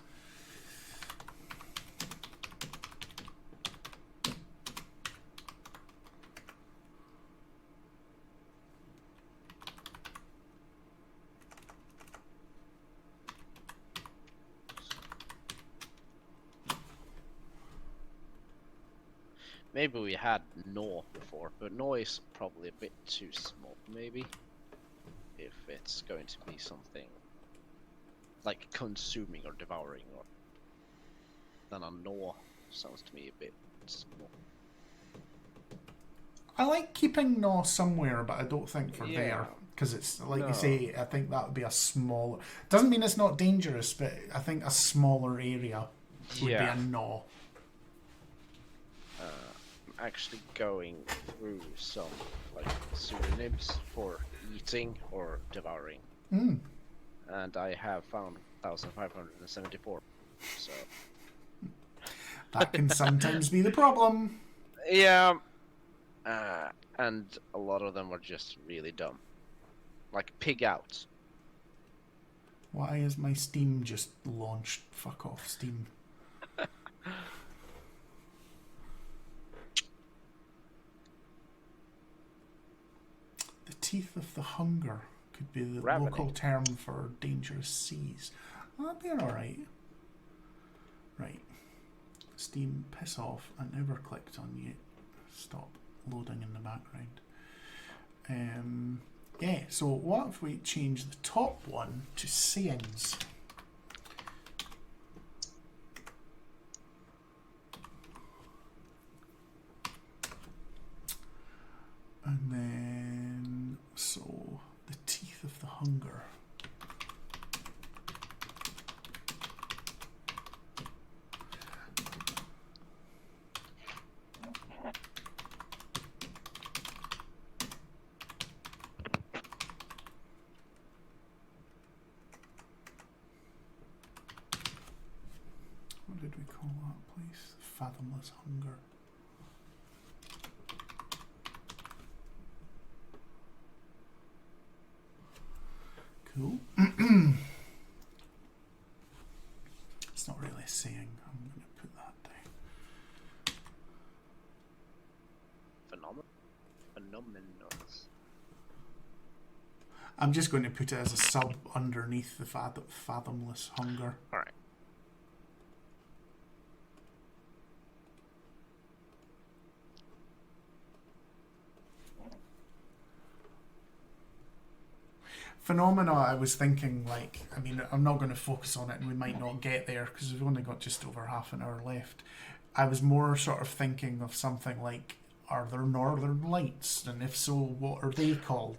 Maybe we had no before, but no is probably a bit too small, maybe. If it's going to be something like consuming or devouring, or then a no sounds to me a bit small. I like keeping no somewhere, but I don't think for there. Because it's, like you say, I think that would be a smaller... Doesn't mean it's not dangerous, but I think a smaller area would be a no. Actually going through some like pseudonyms for eating or devouring, and I have found 1,574. So that can sometimes be the problem. Yeah, and a lot of them were just really dumb, like pig out. Why is my Steam just launched? Fuck off, Steam. Teeth of the hunger could be the local term for dangerous seas. Oh, that'd be alright. Right. Steam, piss off. I never clicked on you. Stop loading in the background. Yeah, so what if we change the top one to sayings? And then, so, the teeth of the hunger. What did we call that place? Fathomless hunger. Cool. It's not really a saying. I'm going to put that down. Phenomenals. I'm just going to put it as a sub underneath the fathomless hunger. Alright. Phenomena, I was thinking, like, I mean, I'm not going to focus on it and we might not get there because we've only got just over half an hour left. I was more sort of thinking of something like, are there northern lights? And if so, what are they called?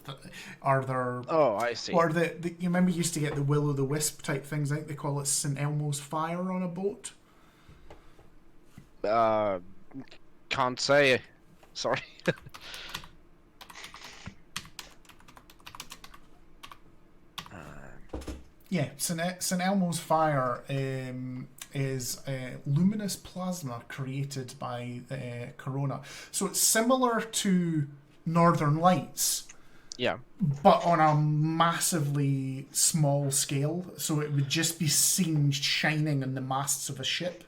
Are there... Oh, I see. Or you remember you used to get the will-o'-the-wisp type things, I think they call it St. Elmo's fire on a boat? Can't say. Sorry. Yeah, St. Elmo's fire is luminous plasma created by corona. So it's similar to Northern Lights, Yeah. but on a massively small scale. So it would just be seen shining on the masts of a ship.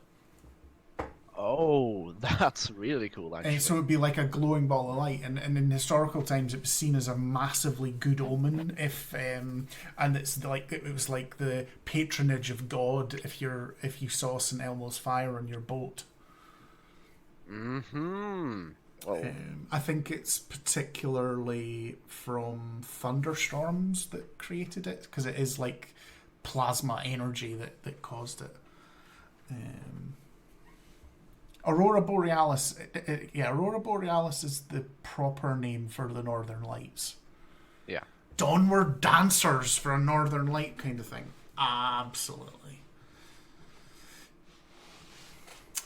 Oh, that's really cool, actually. And so it would be like a glowing ball of light. And in historical times, it was seen as a massively good omen. And it's like it was like the patronage of God if you saw St. Elmo's fire on your boat. Mm-hmm. Oh. I think it's particularly from thunderstorms that created it, because it is like plasma energy that caused it. Aurora Borealis, Aurora Borealis is the proper name for the Northern Lights. Yeah. Dawnward dancers for a Northern Light kind of thing. Absolutely.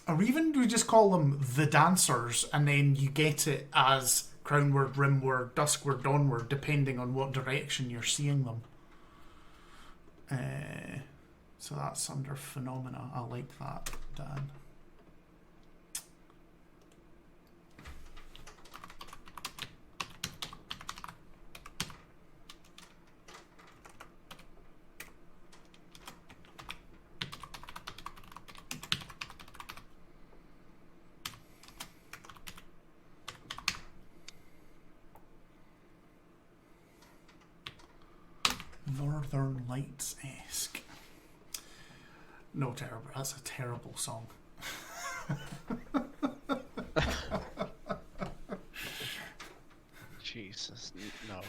Or even we just call them the dancers, and then you get it as crownward, rimward, duskward, dawnward, depending on what direction you're seeing them. So that's under phenomena. I like that, Dan. Northern Lights-esque. No, terrible. That's a terrible song. Jesus, no.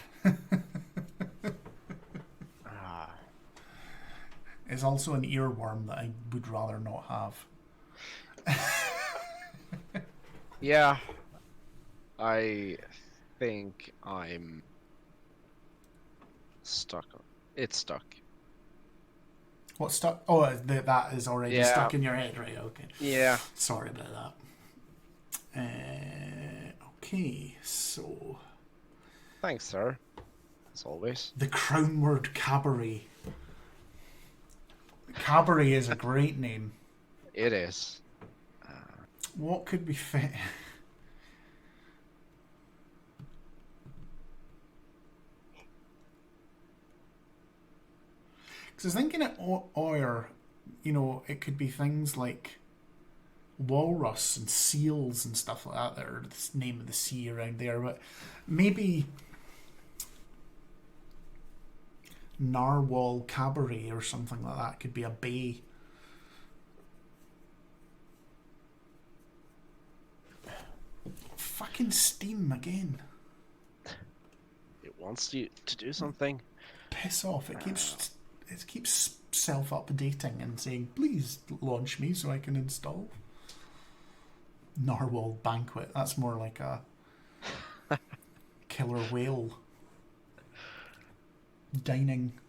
It's also an earworm that I would rather not have. Yeah. I think I'm stuck. It's stuck. What's stuck? Oh, that is already stuck in your head, right? Okay. Yeah. Sorry about that. Okay, so... Thanks, sir. As always. The Crownward Cabaret. Cabaret is a great name. It is. What could be fit? Because I was thinking at Oyer, it could be things like walrus and seals and stuff like that are the name of the sea around there, but maybe Narwhal Cabaret or something like that could be a bay. Fucking Steam again. It wants you to do something. Piss off. It keeps self-updating and saying, please launch me so I can install. Narwhal Banquet. That's more like a killer whale dining.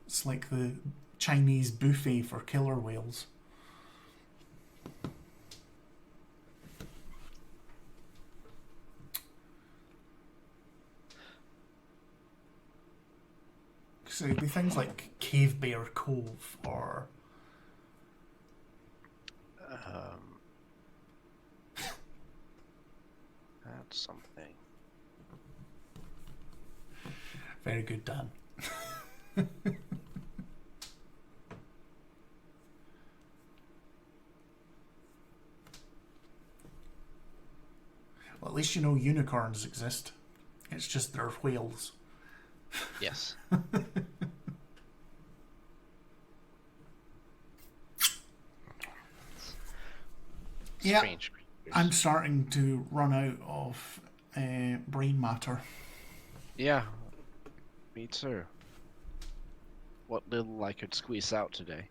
It's like the Chinese buffet for killer whales. So it'd be things like Cave Bear Cove or that's something. Very good, Dan. Well, at least you know unicorns exist. It's just they're whales. Yes. Yeah, Strange creatures. I'm starting to run out of brain matter. Yeah, me too. What little I could squeeze out today.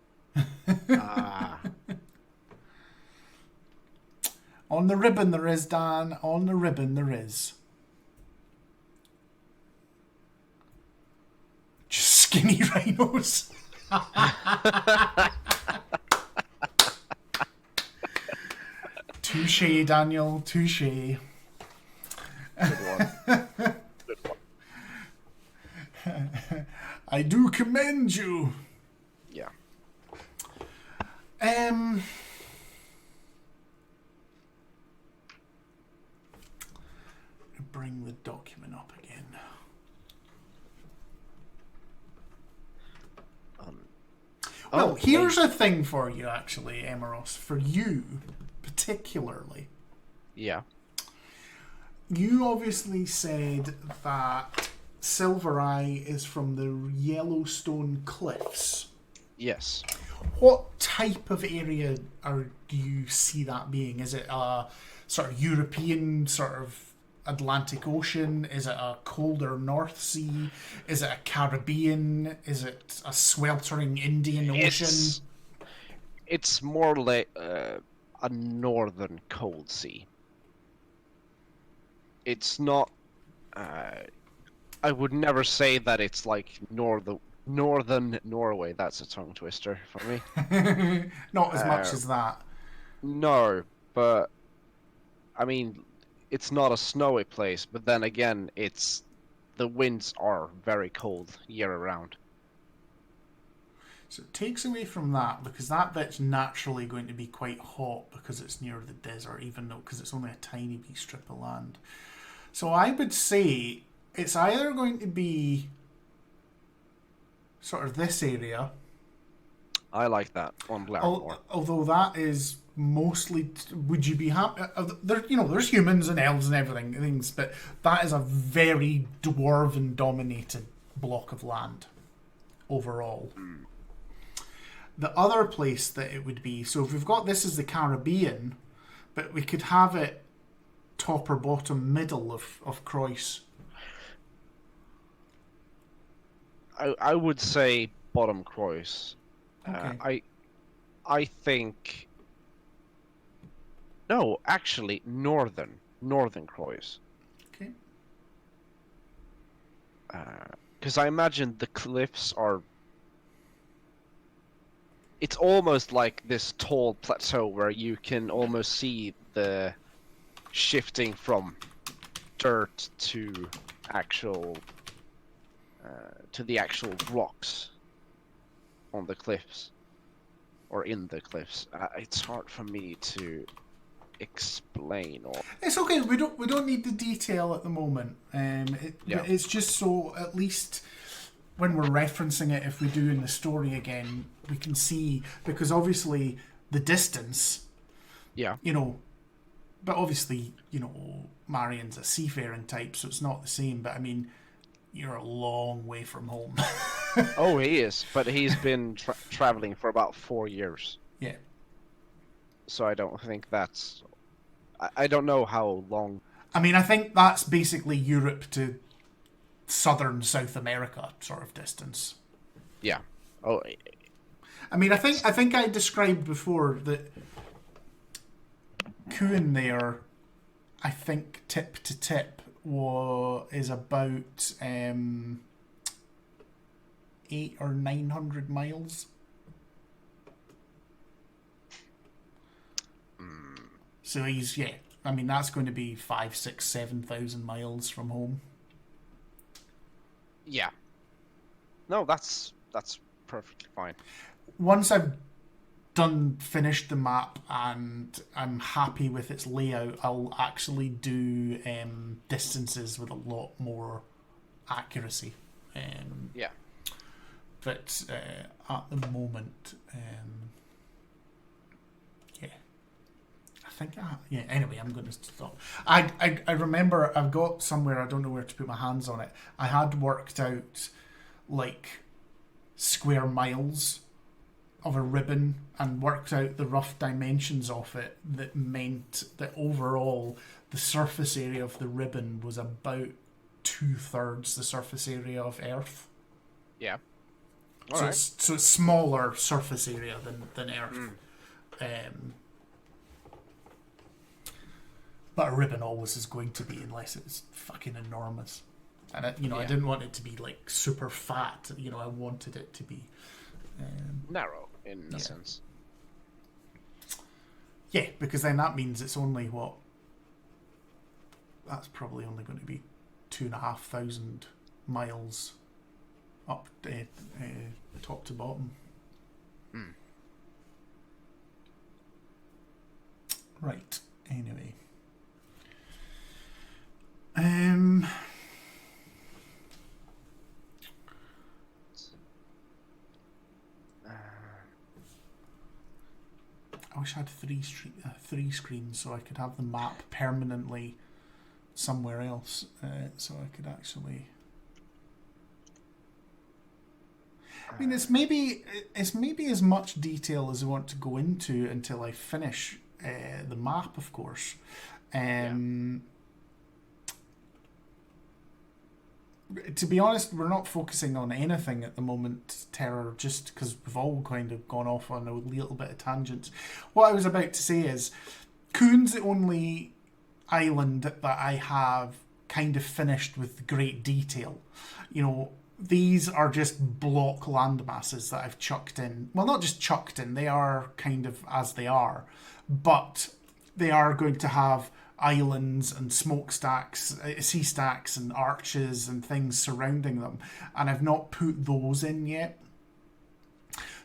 On the ribbon there is, Dan. On the ribbon there is. Just skinny rhinos. Touche, Daniel. Touche. Good one. Good one. I do commend you. Yeah. here's a thing for you, actually, Emeros. For you, particularly. Yeah. You obviously said that Silvereye is from the Yellowstone Cliffs. Yes. What type of area do you see that being? Is it a sort of European, sort of Atlantic Ocean? Is it a colder North Sea? Is it a Caribbean? Is it a sweltering Indian Ocean? It's more like a northern cold sea. It's not. I would never say that it's like northern Norway. That's a tongue twister for me. Not as much as that. No, but I mean, it's not a snowy place. But then again, the winds are very cold year round. So it takes away from that, because that bit's naturally going to be quite hot because it's near the desert, even though because it's only a tiny wee strip of land. So I would say it's either going to be sort of this area. I like that on Blackmore. Although that is mostly, would you be happy? There's humans and elves and everything, things, but that is a very dwarven dominated block of land overall. The other place that it would be, so if we've got this as the Caribbean, but we could have it top or bottom middle of Croix. I would say bottom Croix. Okay. I think. No, actually, northern Croix. Okay. Because I imagine the cliffs are. It's almost like this tall plateau where you can almost see the shifting from dirt to the actual rocks on the cliffs or in the cliffs. It's hard for me to explain. Or It's okay. We don't need the detail at the moment. It's just so at least when we're referencing it, if we do in the story again, we can see, because obviously the distance. Yeah. But obviously, Marion's a seafaring type, so it's not the same. But I mean, you're a long way from home. Oh, he is, but he's been traveling for about 4 years. Yeah. So I don't think that's. I don't know how long. I mean, I think that's basically Europe to southern South America sort of distance. Yeah. Oh. I mean, I think I described before that Kuhn there, I think tip to tip is about 800 or 900 miles. So he's I mean, that's going to be 5,000, 6,000, 7,000 miles from home. Yeah. No, that's perfectly fine. Once I've finished the map and I'm happy with its layout, I'll actually do distances with a lot more accuracy. Yeah. But at the moment, I think, anyway, I'm going to stop. I remember I've got somewhere, I don't know where to put my hands on it. I had worked out like square miles of a ribbon and worked out the rough dimensions of it, that meant that overall the surface area of the ribbon was about 2/3 the surface area of Earth. Yeah. So it's smaller surface area than Earth. But a ribbon always is going to be, unless it's fucking enormous. And I didn't want it to be like super fat. I wanted it to be narrow in a sense. Yeah, because then that means it's only that's probably only going to be 2,500 miles up top to bottom. Right. Anyway. I wish I had three screens so I could have the map permanently somewhere else, so I could actually. I mean, it's maybe as much detail as I want to go into until I finish the map, of course. To be honest, we're not focusing on anything at the moment, Terror, just because we've all kind of gone off on a little bit of tangents. What I was about to say is, Kuhn's the only island that I have kind of finished with great detail. You know, these are just block landmasses that I've chucked in. Well, not just chucked in, they are kind of as they are, but they are going to have islands and smokestacks, sea stacks and arches and things surrounding them, and I've not put those in yet.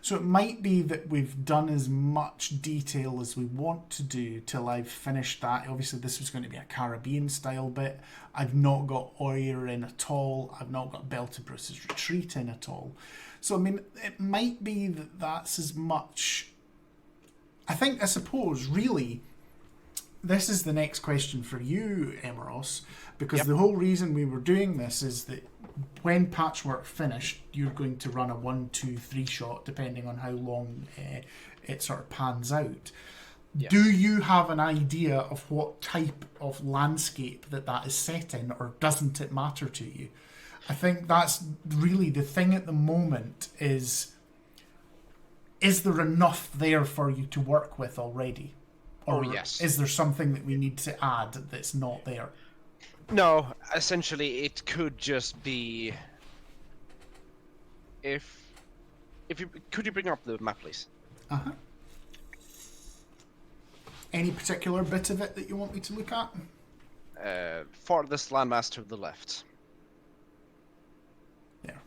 So it might be that we've done as much detail as we want to do till I've finished that. Obviously this was going to be a Caribbean style bit. I've not got Oyer in at all. I've not got Belted Bruce's Retreat in at all. So I mean, it might be that that's as much. I suppose really this is the next question for you, Emeros, because the whole reason we were doing this is that when Patchwork finished, you're going to run a 1, 2, 3 shot, depending on how long it sort of pans out. Yes. Do you have an idea of what type of landscape that is set in, or doesn't it matter to you? I think that's really the thing at the moment is there enough there for you to work with already? Or yes. Is there something that we need to add that's not there? No, essentially it could just be could you bring up the map, please? Uh-huh. Any particular bit of it that you want me to look at? Farthest landmass to the left. Yeah.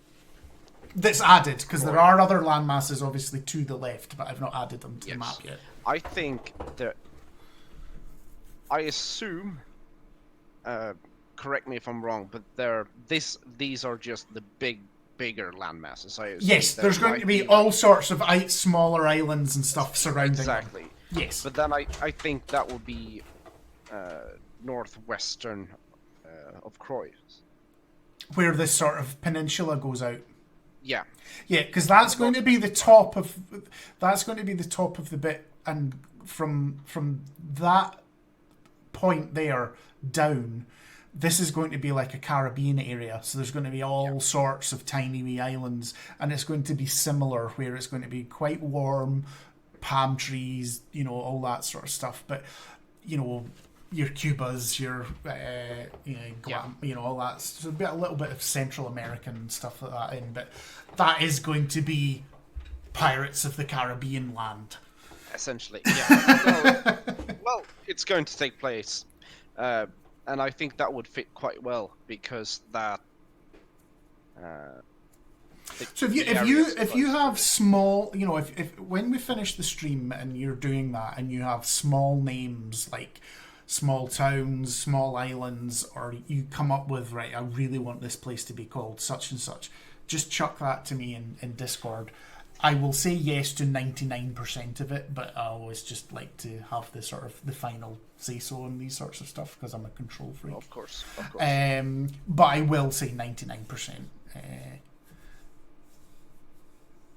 That's added, because there are other landmasses obviously to the left, but I've not added them to the map yet. I think that I assume, correct me if I'm wrong, but these are just the bigger landmasses. Yes, there's going to be all sorts of smaller islands and stuff surrounding exactly. them. Yes. But then I think that would be northwestern of Croix. Where this sort of peninsula goes out. Yeah. Yeah, because that's going to be the top of the bit, and from that point there down, this is going to be like a Caribbean area, so there's going to be all sorts of tiny wee islands, and it's going to be similar, where it's going to be quite warm, palm trees, you know, all that sort of stuff, but you know, your Cubas, your Guam, you know, all that, so a little bit of Central American stuff like that in, but that is going to be Pirates of the Caribbean land. Essentially, yeah. Well, it's going to take place, and I think that would fit quite well, because that. So if you have small, you know, if when we finish the stream and you're doing that, and you have small names like small towns, small islands, or you come up with, right, I really want this place to be called such and such, just chuck that to me in Discord. I will say yes to 99% of it, but I always just like to have the sort of the final say-so on these sorts of stuff, because I'm a control freak. Of course. But I will say 99%.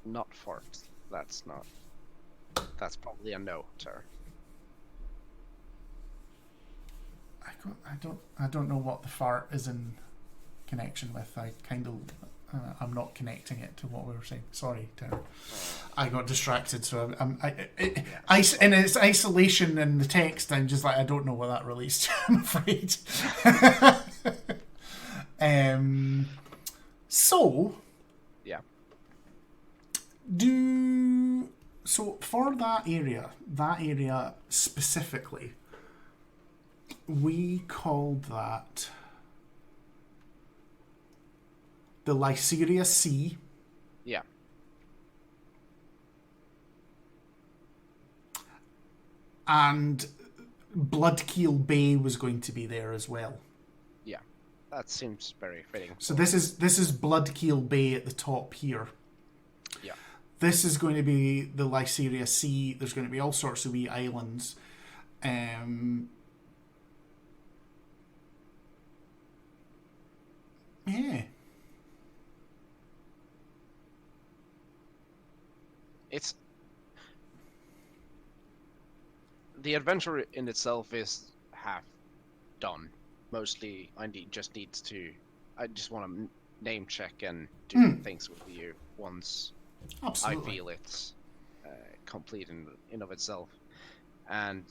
Not fart. That's probably a no, sir. I don't know what the fart is in connection with. I'm not connecting it to what we were saying. Sorry, Terry. I got distracted, so in its isolation in the text, I'm just like, I don't know what that relates to, I'm afraid. So, yeah. So for that area specifically, we called that the Lyceria Sea. Yeah. And Bloodkeel Bay was going to be there as well. Yeah. That seems very fitting. So this is Bloodkeel Bay at the top here. Yeah. This is going to be the Lyceria Sea. There's going to be all sorts of wee islands. Yeah. It's the adventure in itself is half done. Mostly, I just want to name check and do things with you once Absolutely. I feel it's complete in of itself. And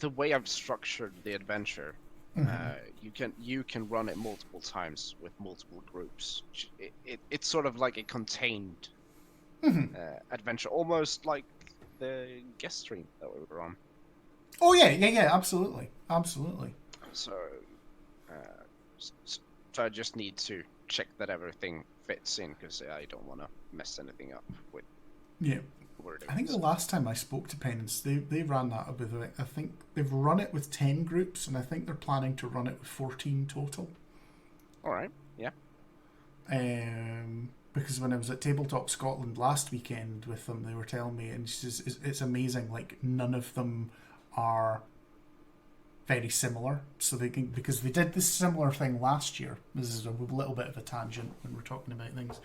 the way I've structured the adventure, you can run it multiple times with multiple groups. It's sort of like a contained adventure, almost like the guest stream that we were on. Oh yeah, absolutely. So, so I just need to check that everything fits in, because I don't want to mess anything up with. Yeah. Wording. I think the last time I spoke to Penance, they ran that with, I think they've run it with 10 groups, and I think they're planning to run it with 14 total. All right. Yeah. Because when I was at Tabletop Scotland last weekend with them, they were telling me, and it's amazing. Like, none of them are very similar, so they can, because they did this similar thing last year. This is a little bit of a tangent when we're talking about things.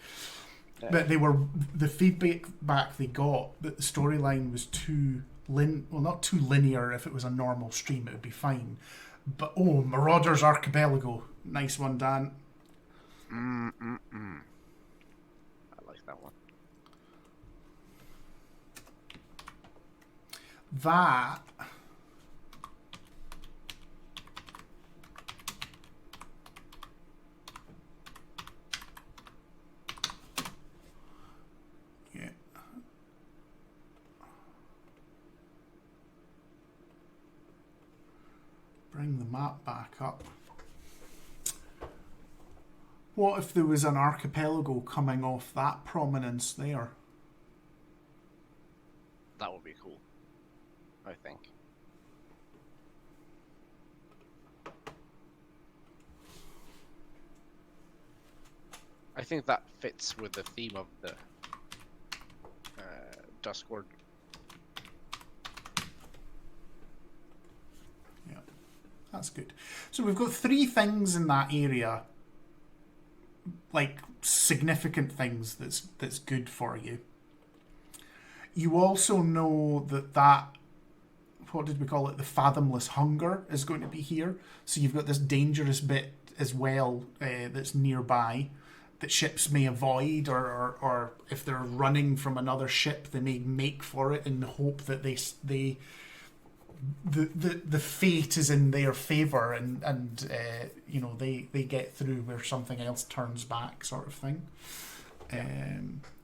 But the feedback they got that the storyline was too not too linear. If it was a normal stream, it would be fine. But Marauders Archipelago, nice one, Dan. I like that one. That bring the map back up. What if there was an archipelago coming off that prominence there? That would be cool, I think. I think that fits with the theme of the Duskwood. Yeah, that's good. So we've got 3 things in that area, like significant things that's good for you. You also know that what did we call it? The fathomless hunger is going to be here. So you've got this dangerous bit as well that's nearby that ships may avoid, or if they're running from another ship, they may make for it in the hope that the fate is in their favour, and they get through where something else turns back, sort of thing.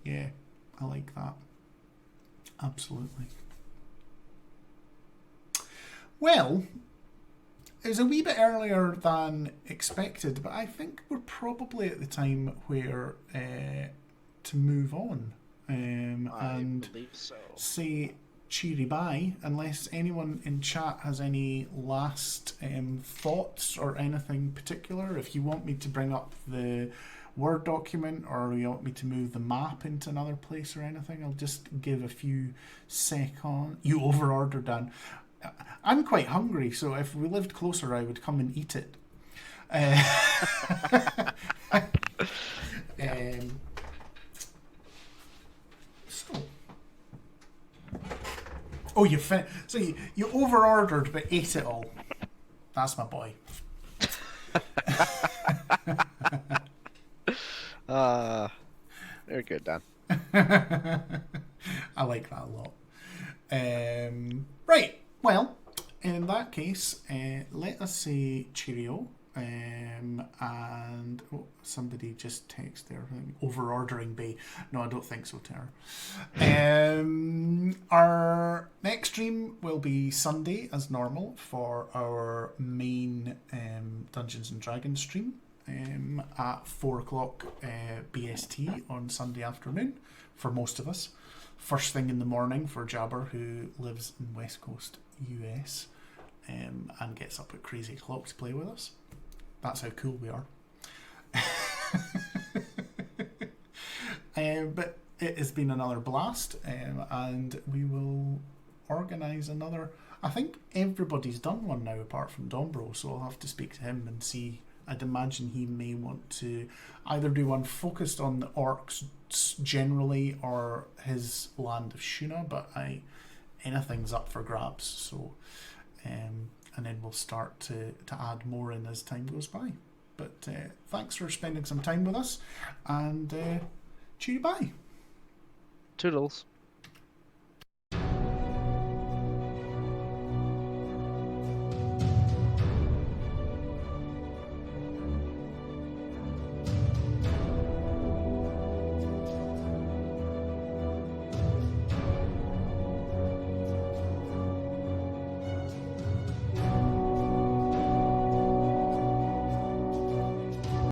Yeah, I like that. Absolutely. Well, it was a wee bit earlier than expected, but I think we're probably at the time where to move on and believe so. say cheery bye, unless anyone in chat has any last thoughts or anything particular. If you want me to bring up the Word document, or you want me to move the map into another place or anything, I'll just give a few seconds. You overordered, Dan. I'm quite hungry, so if we lived closer, I would come and eat it. Oh, so you overordered but ate it all. That's my boy. Very good, Dan. I like that a lot. Right. Well, in that case, let us say cheerio. And somebody just texted there, over-ordering Bay. No, I don't think so, Tara. Our next stream will be Sunday as normal for our main Dungeons and Dragons stream at 4 o'clock BST on Sunday afternoon for most of us. First thing in the morning for Jabber, who lives in West Coast US and gets up at crazy o'clock to play with us. That's how cool we are. But it has been another blast, and we will organise another. I think everybody's done one now apart from Dombro, so I'll have to speak to him and see. I'd imagine he may want to either do one focused on the orcs generally or his land of Shuna, but anything's up for grabs. So, and then we'll start to add more in as time goes by. But thanks for spending some time with us, and cheery bye. Toodles.